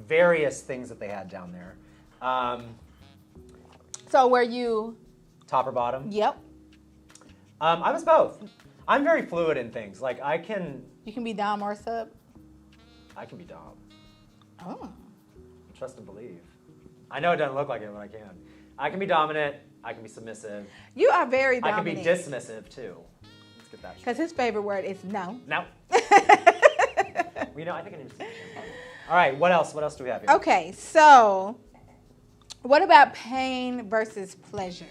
various things that they had down there. So were you? Top or bottom? Yep. I was both. I'm very fluid in things. Like I can be dom or sub. be dom. Oh. Trust and believe. I know it doesn't look like it, but I can. I can be dominant. I can be submissive. You are very I can dominant. be dismissive too. Let's get that. Because his favorite word is no. No. You know, I think I need to see. All right, what else? What else do we have here? Okay, so what about pain versus pleasure?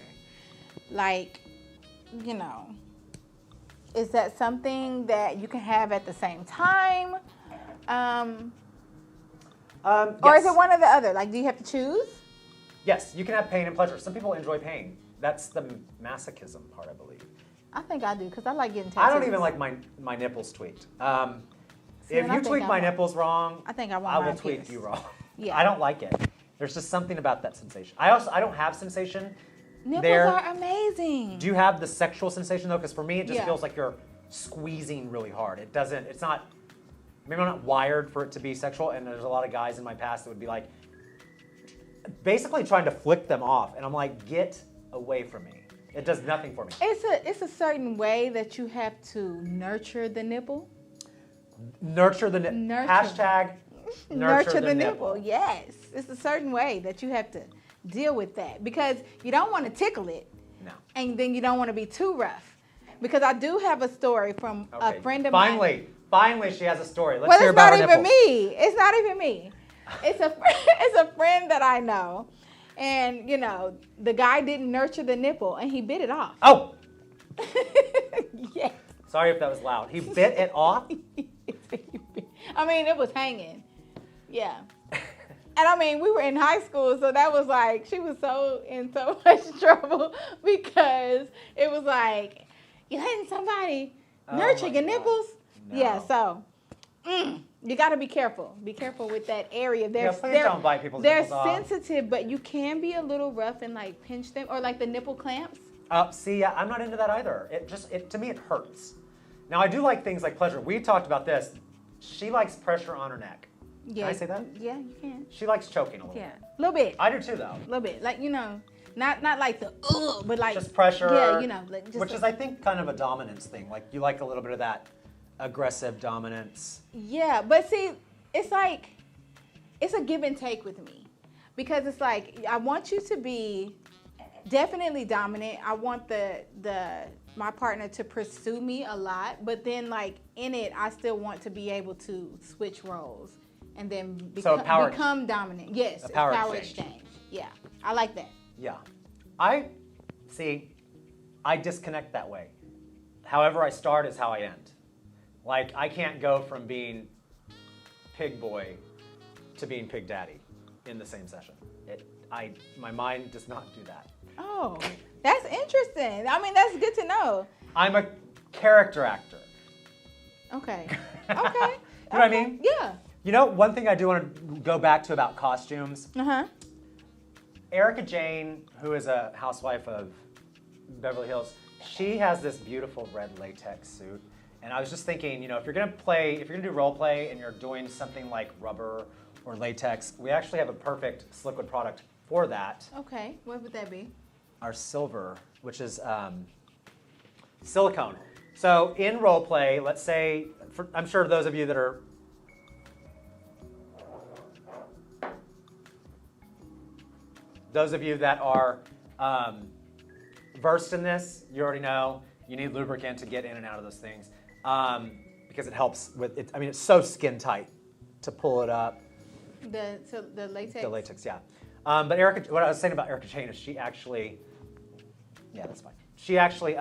Like, you know, is that something that you can have at the same time? Or is Yes. it one or the other? Like, do you have to choose? Yes, you can have pain and pleasure. Some people enjoy pain. That's the masochism part, I believe. I think I do because I like getting tattoos. I don't even like my nipples tweaked. See, If and I you think tweak I my want- nipples wrong, I think I want I will mine tweak pierced. you wrong. Yeah. I don't like it. There's just something about that sensation. I don't have sensation. Nipples there. are amazing. Do you have the sexual sensation though? Because for me, it just Yeah. feels like you're squeezing really hard. It doesn't. It's not. Maybe I'm not wired for it to be sexual. And there's a lot of guys in my past that would be like, basically trying to flick them off, and I'm like, get away from me. It does nothing for me. It's a certain way that you have to nurture the nipple. Nurture the nipple. Nurture. Hashtag Nurture the nipple. Yes, it's a certain way that you have to deal with that because you don't want to tickle it, No. and then you don't want to be too rough. Because I do have a story from a friend of mine. Finally, she has a story. Let's Well, hear it's about not her even nipples. me. It's not even me. It's a friend that I know, and you know the guy didn't nurture the nipple and he bit it off. Oh, Yes. sorry if that was loud. He bit it off. I mean, it was hanging. Yeah. And I mean, we were in high school, so that was like, she was so in so much trouble because it was like, you letting somebody nurture my your God. nipples? No. Yeah, so you got to be careful. Be careful with that area. Please don't bite people's they're nipples off. sensitive, but you can be a little rough and like pinch them, or like the nipple clamps. See, I'm not into that either. To me, it hurts. Now, I do like things like pleasure. We talked about this. She likes pressure on her neck. Yeah. Can I say that? Yeah, you can. She likes choking a little Yeah, bit. a little bit. I do too, though. A little bit, like, you know, not like the but like Just pressure. Yeah, you know, like just which is, I think, kind of a dominance thing. Like, you like a little bit of that aggressive dominance. yeah. But see, it's like it's a give and take with me because it's like I want you to be definitely dominant. I want my partner to pursue me a lot, but then like in it, I still want to be able to switch roles and then become dominant. Yes, a power exchange. Yeah, I like that. Yeah. I disconnect that way. However I start is how I end. Like, I can't go from being pig boy to being pig daddy in the same session. My mind does not do that. Oh, that's interesting. I mean, that's good to know. I'm a character actor. Okay. Okay. You know what I mean? Yeah. You know, one thing I do want to go back to about costumes. Uh-huh. Erica Jane, who is a housewife of Beverly Hills, she has this beautiful red latex suit. And I was just thinking, you know, if you're gonna do role play and you're doing something like rubber or latex, we actually have a perfect Sliquid product for that. Okay. What would that be? Our silver, which is silicone. So in role play, let's say, I'm sure those of you that are versed in this, you already know you need lubricant to get in and out of those things because it helps with it. I mean, it's so skin tight to pull it up. The latex. The latex, yeah. But Erica, what I was saying about Erica Jane is she actually, yeah, that's fine. She actually,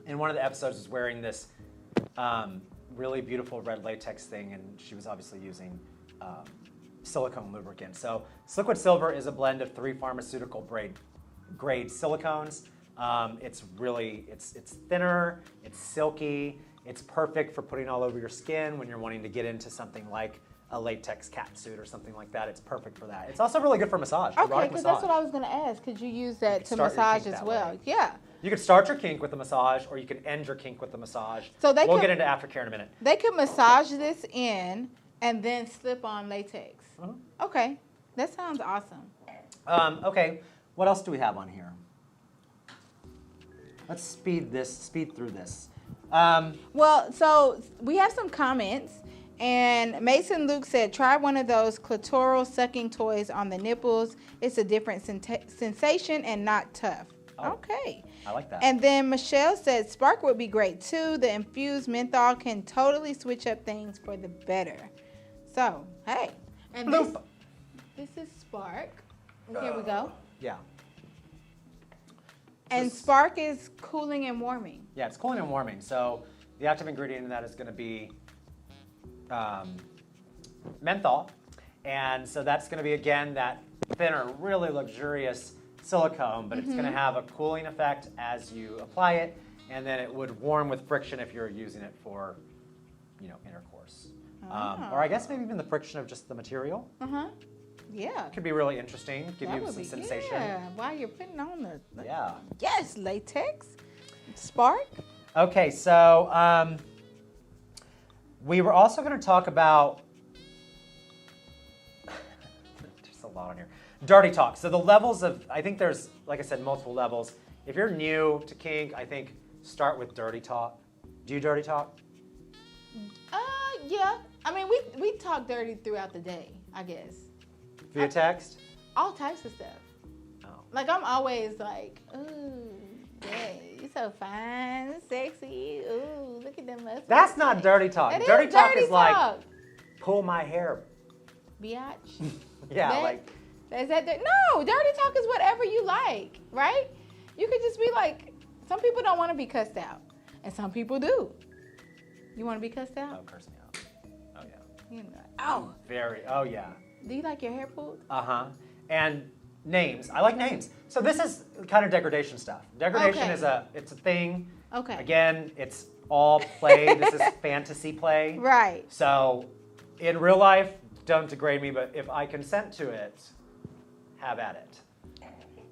in one of the episodes, was wearing this really beautiful red latex thing, and she was obviously using silicone lubricant. So Sliquid Silver is a blend of 3 pharmaceutical grade silicones. It's thinner, it's silky, it's perfect for putting all over your skin when you're wanting to get into something like a latex cat suit or something like that. It's perfect for that. It's also really good for massage. Okay, erotic because massage. that's what I was going to ask. Could you use that to start your massage kink as that well? way. Yeah. You could start your kink with a massage, or you can end your kink with a massage. So we'll get into aftercare in a minute. They could massage this in and then slip on latex. Okay, that sounds awesome. Okay, what else do we have on here? Let's speed through this. Well, so we have some comments, and Mason Luke said, try one of those clitoral sucking toys on the nipples. It's a different sensation and not tough. Oh. Okay. I like that. And then Michelle said Spark would be great too. The infused menthol can totally switch up things for the better. So, hey. And this is Spark. Here we go. Yeah. And Spark is cooling and warming. Yeah, it's cooling and warming. So the active ingredient in that is going to be menthol. And so that's going to be, again, that thinner, really luxurious silicone, but it's going to have a cooling effect as you apply it, and then it would warm with friction if you're using it for, intercourse. Or I guess maybe even the friction of just the material. Yeah. Could be really interesting, give That you would some be, sensation. Yeah, while you're putting on the Yeah. Yes, latex. Spark. Okay, so we were also going to talk about, there's a lot on here, dirty talk. So the levels of, I think there's, like I said, multiple levels. If you're new to kink, I think start with dirty talk. Do you dirty talk? Yeah. I mean, we talk dirty throughout the day, I guess. Via text? All types of stuff. Oh. Like, I'm always like, ooh, yeah, you're so fine, sexy. Ooh, look at them muscles. That's not dirty talk. That Dirty is talk dirty is like, talk. pull my hair. Biatch. Yeah, Is that no, dirty talk is whatever you like, right? You could just be like, some people don't want to be cussed out, and some people do. You want to be cussed out? Oh, curse me out. Oh, yeah. You know, Oh, yeah. do you like your hair pulled? Uh-huh. And names. I like names. So this is kind of degradation stuff. Degradation Okay. it's a thing. Okay. Again, it's all play. This is fantasy play. Right. So in real life, don't degrade me, but if I consent to it, have at it.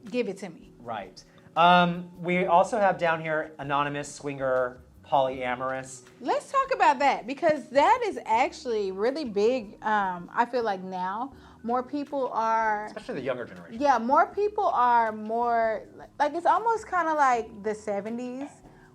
Give it to me. Right. We also have down here anonymous, swinger, polyamorous. Let's talk about that, because that is actually really big. I feel like now more people are, Especially the younger generation. yeah, more people are more, like it's almost kind of like the 70s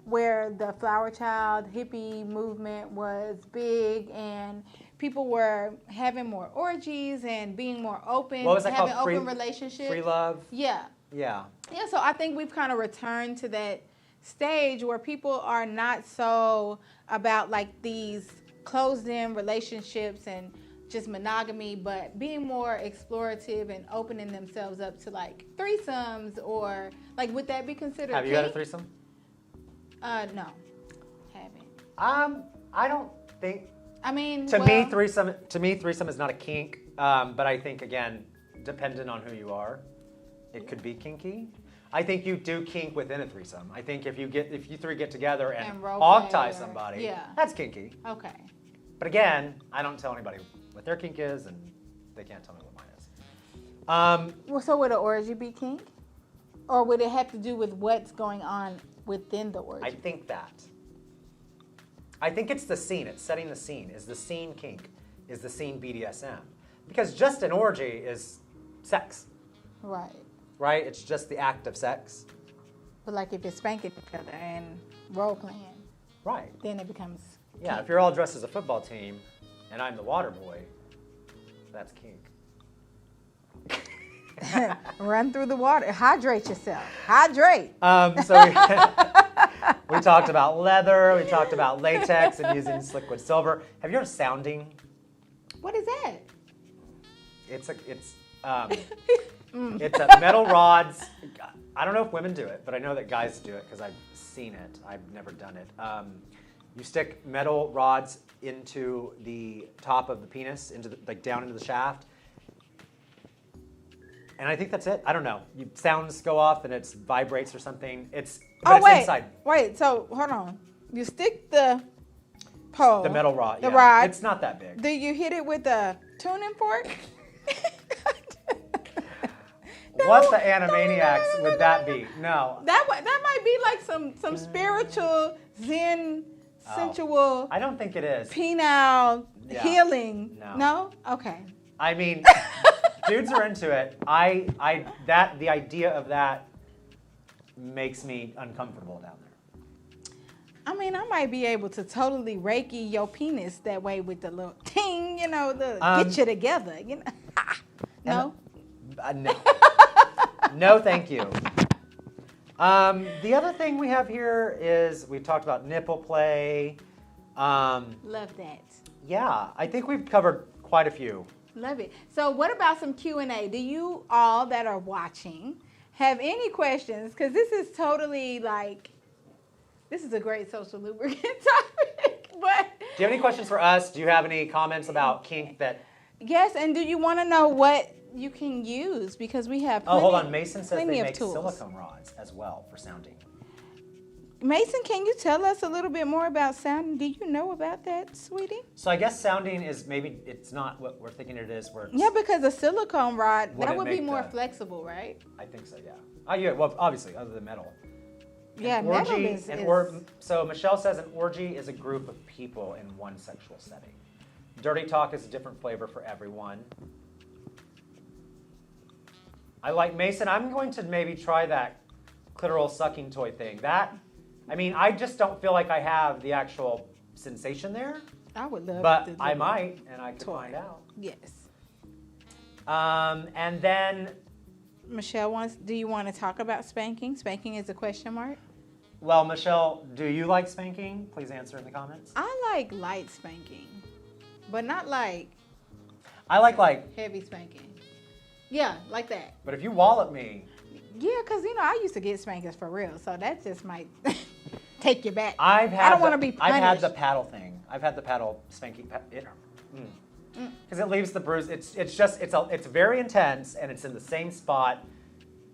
where the flower child hippie movement was big and people were having more orgies and being more open, What was that having called? open relationships. Free love? Yeah. Yeah. Yeah, so I think we've kind of returned to that stage where people are not so about like these closed-in relationships and just monogamy, but being more explorative and opening themselves up to like threesomes, or like, would that be considered Have you had a kink? threesome? No, haven't. I don't think. I mean, To me, threesome is not a kink. But I think, again, dependent on who you are, it could be kinky. I think you do kink within a threesome. I think if you three get together and role hog play tie somebody, yeah. that's kinky. Okay. But again, I don't tell anybody what their kink is, and they can't tell me what mine is. Well, so would an orgy be kink, or would it have to do with what's going on within the orgy? I think that. I think it's the scene. It's setting the scene. Is the scene kink? Is the scene BDSM? Because just an orgy is sex, Right. right? It's just the act of sex. But like if you're spanking each other and role playing, Right. then it becomes Yeah, kink. if you're all dressed as a football team and I'm the water boy, that's kink. Run through the water. Hydrate yourself. Hydrate. So we talked about leather, we talked about latex and using Sliquid silver. Have you heard of sounding? What is that? It's a metal rods. I don't know if women do it, but I know that guys do it because I've seen it. I've never done it. You stick metal rods into the top of the penis, down into the shaft. And I think that's it. I don't know. Sounds go off and it vibrates or something. It's inside. Wait, so hold on. You stick the pole. The metal rod. The yeah. rod. It's not that big. Do you hit it with a tuning fork? What the Animaniacs would that be? No. That might be like some spiritual Zen sensual I don't think it is. penile healing. No. Okay. I mean, dudes are into it. The idea of that makes me uncomfortable down there. I mean, I might be able to totally Reiki your penis that way with the little ting, get you together, No? No. No, thank you. The other thing we have here is we talked about nipple play. Love that. Yeah, I think we've covered quite a few. Love it. So what about some Q&A? Do you all that are watching have any questions? Because this is totally like, this is a great social lubricant topic. But Do you have any questions for us? Do you have any comments about kink that... yes, and do you want to know what you can use? Because we have plenty, hold on. Mason says they plenty of make tools. silicone rods as well for sounding. Mason, can you tell us a little bit more about sounding? Do you know about that, sweetie? So I guess sounding is maybe it's not what we're thinking it is. Where it's, Yeah, because a silicone rod, Would that it would be make more the- flexible, right? I think so, yeah. Oh, yeah, well, obviously, other than metal. Yeah, An metal orgy, is... So Michelle says an orgy is a group of people in one sexual setting. Dirty talk is a different flavor for everyone. I like Mason. I'm going to maybe try that clitoral sucking toy thing. I mean, I just don't feel like I have the actual sensation there, I would love but to I do might, and I could toy. find out. Yes. And then, Michelle wants, do you want to talk about spanking? Spanking is a question mark. well, Michelle, do you like spanking? Please answer in the comments. I like light spanking, but not like I like, heavy spanking. Yeah, like that. but if you wallop me, Yeah, because, you know, I used to get spankings for real, so that just might take you back. I don't wanna be I've had the punished. paddle thing. I've had the paddle spanking. Because it leaves the bruise. It's very intense and it's in the same spot.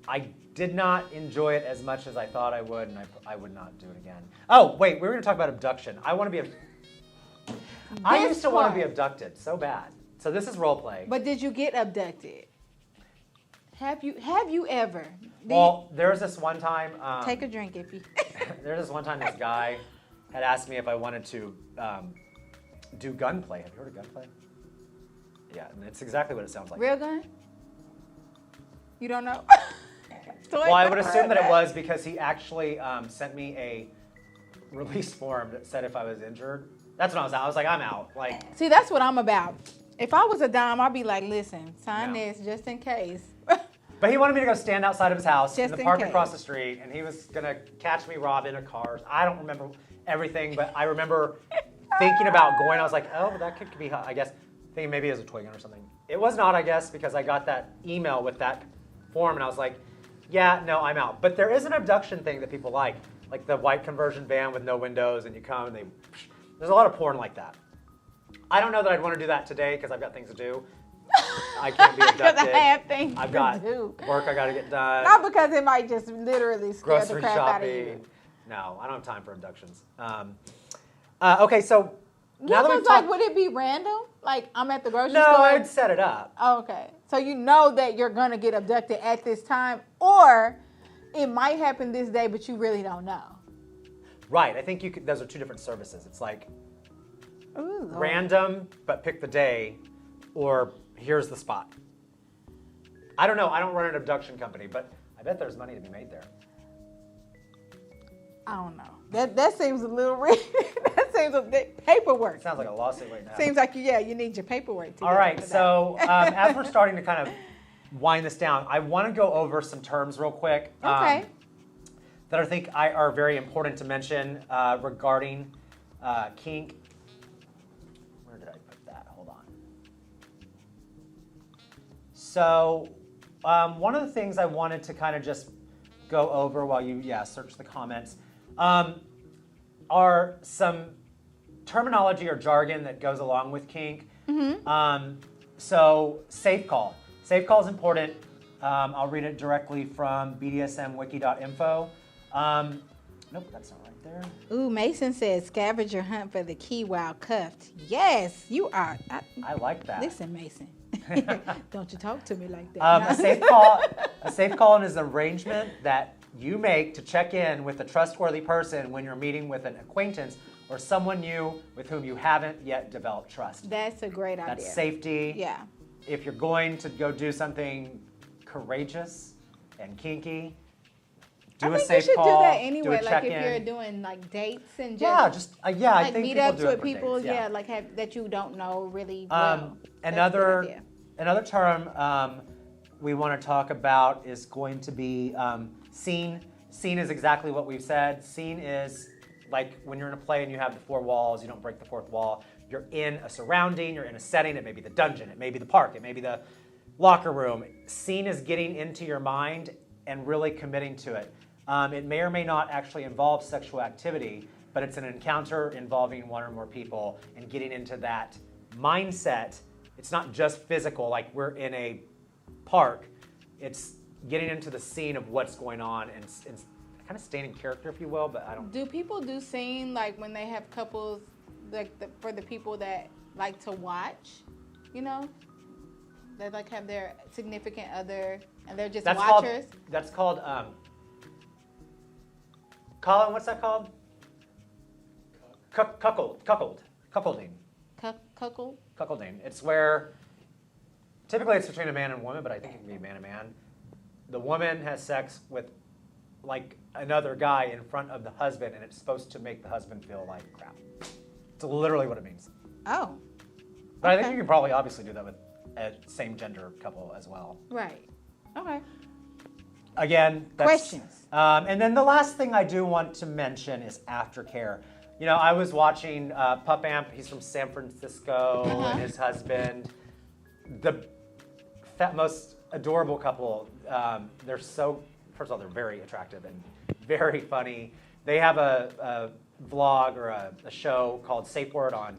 I did not enjoy it as much as I thought I would, and I would not do it again. Oh wait, we were going to talk about abduction. I used to want to be part. abducted so bad. So this is role play. But did you get abducted? Have you ever? Well, there was this one time. Take a drink if you. There's this one time this guy had asked me if I wanted to do gunplay. Have you heard of gunplay? Yeah, and it's exactly what it sounds like. Real gun? You don't know? Well, I would assume that it was because he actually sent me a release form that said if I was injured. That's when I was out. I was like, I'm out. Like, See, that's what I'm about. If I was a dime, I'd be like, listen, sign No. this just in case. but he wanted me to go stand outside of his house in Just the in park case. across the street, and he was gonna catch me robbing a car. I don't remember everything, but I remember thinking about going. I was like, oh, that could be, I guess, thinking maybe it was a toy gun or something. It was not, I guess, because I got that email with that form, and I was like, yeah, no, I'm out. But there is an abduction thing that people like the white conversion van with no windows, and you come and there's a lot of porn like that. I don't know that I'd want to do that today because I've got things to do. I can't be abducted. Because I have things I've to got do. work I got to get done. Not because it might just literally scare Grocery the crap out of you. shopping. No, I don't have time for abductions. Okay, so now Yeah, that so we've it's like, talked, would it be random? Like, I'm at the grocery no, store? I'd set it up. Oh, okay. So you know that you're going to get abducted at this time, or it might happen this day, but you really don't know. Right, I think you could. Those are two different services. It's like Ooh, Lord. random, but pick the day, or here's the spot. I don't know. I don't run an abduction company, but I bet there's money to be made there. I don't know. That seems a little that seems a bit paperwork. It sounds like a lawsuit right now. Seems like you need your paperwork together. All right, for that. so as we're starting to kind of wind this down, I want to go over some terms real quick Okay. that I think are very important to mention regarding kink. Where did I put that? Hold on. So one of the things I wanted to kind of just go over while you search the comments are some terminology or jargon that goes along with kink. So safe call. Safe call is important. I'll read it directly from bdsmwiki.info. Nope, that's not right there. Ooh, Mason says scavenger hunt for the key while cuffed. Yes, you are. I like that. Listen, Mason. Don't you talk to me like that. A safe call is an arrangement that you make to check in with a trustworthy person when you're meeting with an acquaintance or someone new with whom you haven't yet developed trust. That's a great idea. That's safety. Yeah. If you're going to go do something courageous and kinky, do I a think safe you should call. do that Do anyway. a Like if check-in. you're doing like dates and just I like think people meetups do it with for people, dates, yeah, like that you don't know really well. That's a good idea. Another term we want to talk about is going to be scene Scene is exactly what we've said. Scene is like when you're in a play and you have the 4 walls, you don't break the 4th wall. You're in a surrounding, you're in a setting. It may be the dungeon, it may be the park, it may be the locker room. Scene is getting into your mind and really committing to it. It may or may not actually involve sexual activity, but it's an encounter involving 1 or more people and getting into that mindset. It's not just physical, like we're in a park. It's getting into the scene of what's going on and kind of staying in character, if you will, but I don't... Do people do scene like when they have couples, like for the people that like to watch, you know? They like have their significant other and they're just watchers? That's called, Colin, what's that called? Cuckolding. Cuckold? Cuckolding. It's where, typically it's between a man and woman, but I think it can be man and man. The woman has sex with like another guy in front of the husband, and it's supposed to make the husband feel like crap. It's literally what it means. Oh. But I think you can probably obviously do that with a same gender couple as well. Right. Okay. Again, that's... Questions. And then the last thing I do want to mention is aftercare. You know, I was watching Pup Amp. He's from San Francisco, and his husband. The most adorable couple. They're so... First of all, they're very attractive and very funny. They have a vlog or a show called Safe Word on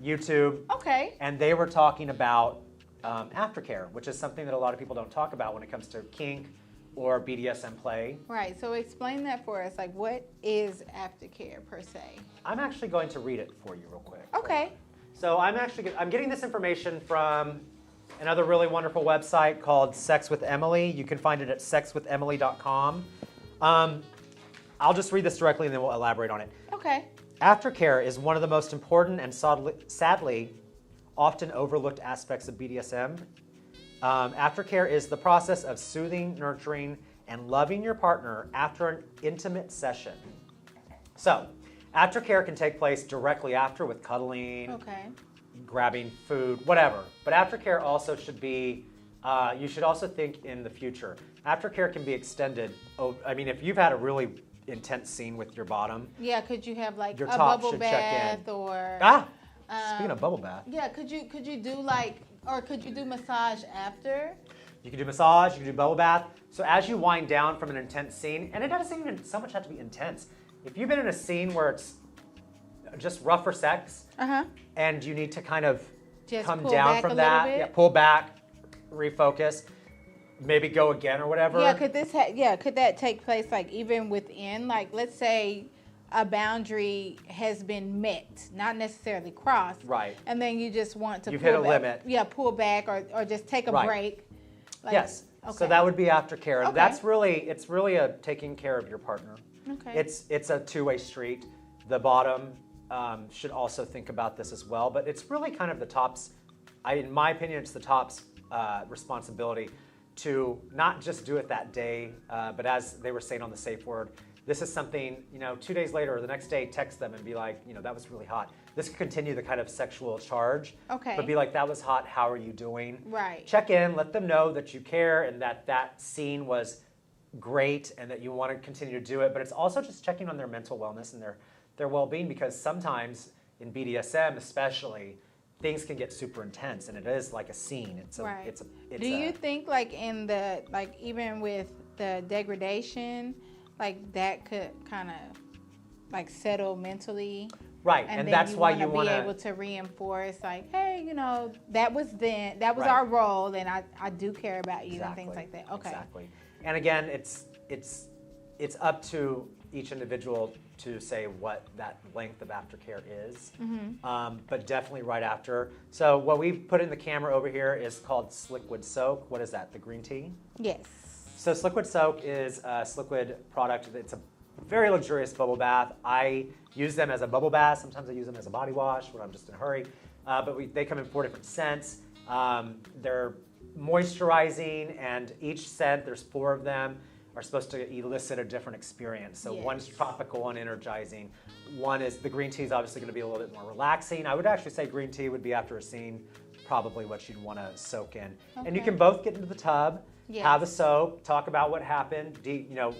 YouTube. Okay. And they were talking about aftercare, which is something that a lot of people don't talk about when it comes to kink or BDSM play. Right. So explain that for us. Like, what is aftercare per se? I'm actually going to read it for you real quick. Okay. So I'm getting this information from another really wonderful website called Sex with Emily. You can find it at sexwithemily.com. I'll just read this directly and then we'll elaborate on it. Okay. Aftercare is one of the most important and sadly often overlooked aspects of BDSM. Aftercare is the process of soothing, nurturing, and loving your partner after an intimate session. So, aftercare can take place directly after with cuddling, grabbing food, whatever. But aftercare also should be, you should also think in the future. Aftercare can be extended. I mean, if you've had a really intense scene with your bottom. Yeah, could you have like your a top bubble should bath check in. or... Speaking of bubble bath. Yeah, could you do like, or could you do massage after? You can do massage, you can do bubble bath. So as you wind down from an intense scene, and it doesn't even so much have to be intense. If you've been in a scene where it's just rougher sex, and you need to kind of just come down from that, pull back, refocus, maybe go again or whatever. Yeah, could that take place like even within, like let's say a boundary has been met, not necessarily crossed. Right. And then you just want to You've hit a limit. Yeah, pull back or just take a break. Like, yes. Okay. So that would be aftercare. Okay. That's really, it's really a taking care of your partner. Okay. It's a two-way street. The bottom should also think about this as well, but it's really kind of the top's, in my opinion, it's the top's responsibility to not just do it that day, but as they were saying on the Safe Word, this is something, 2 days later or the next day, text them and be like, that was really hot. This could continue the kind of sexual charge. Okay. But be like, that was hot, how are you doing? Right. Check in, let them know that you care and that scene was great and that you want to continue to do it. But it's also just checking on their mental wellness and their well-being, because sometimes in BDSM especially, things can get super intense and it is like a scene. Do you think like in the, like even with the degradation, like that could kind of like settle mentally? Right, and that's why you want to be able to reinforce, like, hey, that was our role, and I do care about you and things like that. Okay. Exactly. And again, it's up to each individual to say what that length of aftercare is, but definitely right after. So what we've put in the camera over here is called Sliquid Soak. What is that? The green tea? Yes. So Sliquid Soak is a Sliquid product. It's a very luxurious bubble bath. I use them as a bubble bath. Sometimes I use them as a body wash when I'm just in a hurry. But they come in 4 different scents. They're moisturizing, and each scent, there's 4 of them, are supposed to elicit a different experience. So one's tropical and energizing. One is, the green tea is obviously going to be a little bit more relaxing. I would actually say green tea would be after a scene probably what you'd want to soak in. And you Okay. can both get into the tub, Yes. have a soak, talk about what happened,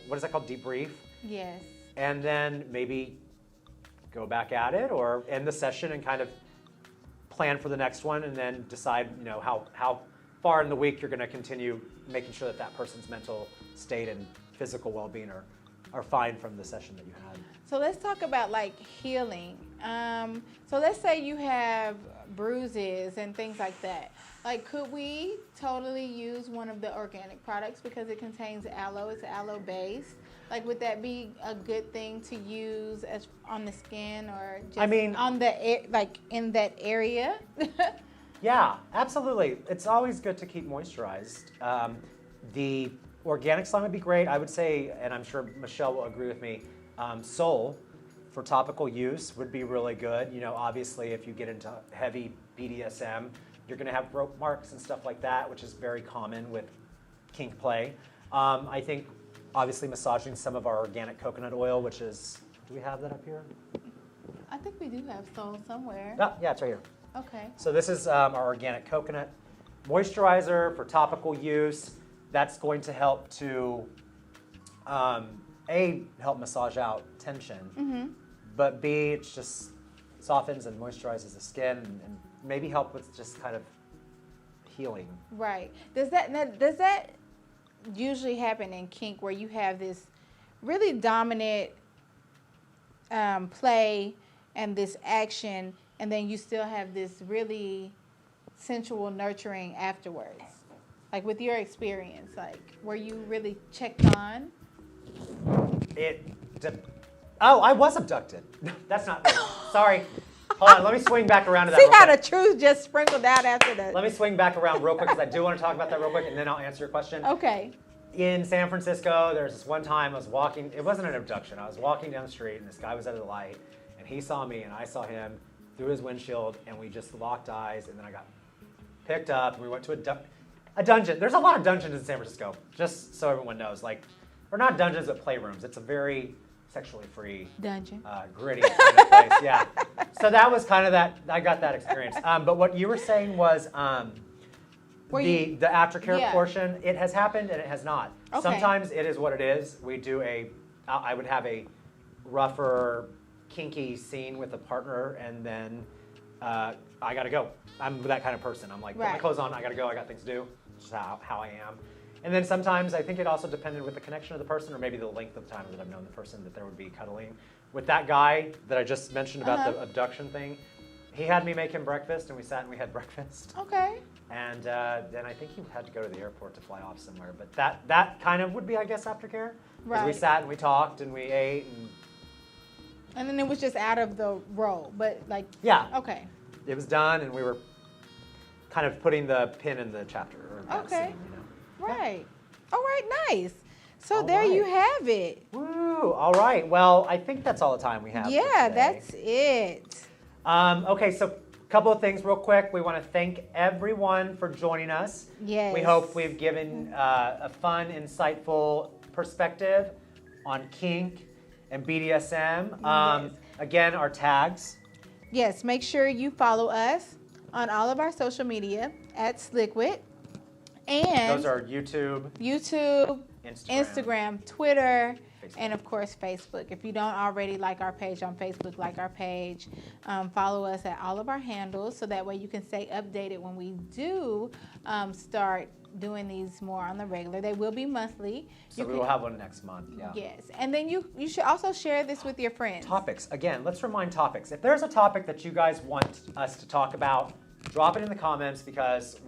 what is that called, debrief? Yes. And then maybe go back at it or end the session and kind of plan for the next one and then decide, how far in the week you're going to continue making sure that that person's mental state and physical well-being are fine from the session that you had. So let's talk about like healing. So let's say you have bruises and things like that. Like, could we totally use one of the organic products because it contains aloe? It's aloe based. Like, would that be a good thing to use as on the skin or just on the like in that area? Yeah, absolutely. It's always good to keep moisturized. The organic slime would be great. I would say, and I'm sure Michelle will agree with me, Sol for topical use would be really good. Obviously, if you get into heavy BDSM, you're going to have rope marks and stuff like that, which is very common with kink play. I think, obviously, massaging some of our organic coconut oil, which is, do we have that up here? I think we do have Sol somewhere. Oh, yeah, it's right here. Okay. So this is our organic coconut moisturizer for topical use. That's going to help to, A, help massage out tension, but B, it just softens and moisturizes the skin and maybe help with just kind of healing. Right. Does that usually happen in kink where you have this really dominant play and this action, and then you still have this really sensual nurturing afterwards? Like, with your experience, like, were you really checked on? I was abducted. That's not right. Sorry. Hold on, let me swing back around to that See real how quick. the truth just sprinkled out after that. Let me swing back around real quick because I do want to talk about that real quick and then I'll answer your question. Okay. In San Francisco, there's this one time I was walking, it wasn't an abduction, I was walking down the street and this guy was at a light and he saw me and I saw him through his windshield and we just locked eyes and then I got picked up and we went to a dungeon. There's a lot of dungeons in San Francisco, just so everyone knows. Or not dungeons, but playrooms. It's a very sexually free, Dungeon. gritty kind of place. Yeah. So that was kind of that. I got that experience. But what you were saying was the aftercare portion. It has happened and it has not. Okay. Sometimes it is what it is. We do I would have a rougher, kinky scene with a partner, and then I gotta go. I'm that kind of person. I'm like, put my clothes on. I gotta go. I got things to do. Just how I am. And then sometimes I think it also depended with the connection of the person or maybe the length of time that I've known the person that there would be cuddling. With that guy that I just mentioned about the abduction thing, he had me make him breakfast and we sat and we had breakfast. Okay. And then I think he had to go to the airport to fly off somewhere. But that kind of would be, I guess, aftercare. Right. We sat and we talked and we ate. And then it was just out of the role, but like. Yeah. Okay. It was done and we were kind of putting the pin in the chapter. Or that scene, Right. All right, nice. So there you have it. Woo, all right. Well, I think that's all the time we have. Yeah, that's it. Okay, so a couple of things real quick. We want to thank everyone for joining us. Yes. We hope we've given a fun, insightful perspective on kink and BDSM. Yes. Again, our tags. Yes, make sure you follow us on all of our social media at Sliquid. And those are YouTube, Instagram, Twitter, Facebook. And of course Facebook. If you don't already like our page on Facebook, like our page. Follow us at all of our handles so that way you can stay updated when we do start doing these more on the regular. They will be monthly. So we will have one next month, yeah. Yes, and then you should also share this with your friends. Topics. Again, let's remind topics. If there's a topic that you guys want us to talk about, drop it in the comments because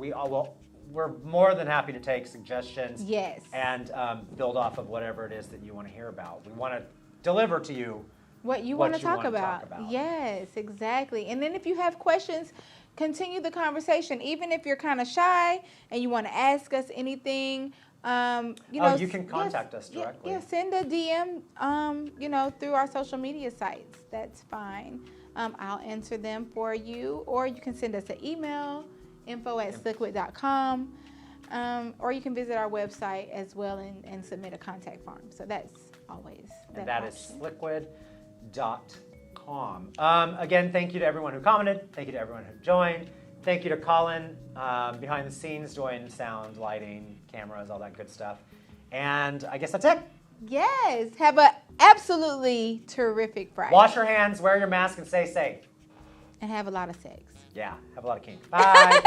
we're more than happy to take suggestions. Yes. And build off of whatever it is that you want to hear about. We want to deliver to you what you want to talk about. Yes, exactly. And then if you have questions, continue the conversation. Even if you're kind of shy and you want to ask us anything, you can contact us directly. Yeah, send a DM, through our social media sites. That's fine. I'll answer them for you, or you can send us an email. info@sliquid.com, or you can visit our website as well and submit a contact form. So that's always that is sliquid.com. Again, thank you to everyone who commented. Thank you to everyone who joined. Thank you to Colin behind the scenes doing sound, lighting, cameras, all that good stuff. And I guess that's it. Yes. Have a absolutely terrific Friday. Wash your hands, wear your mask, and stay safe. And have a lot of sex. Yeah, have a lot of kink. Bye.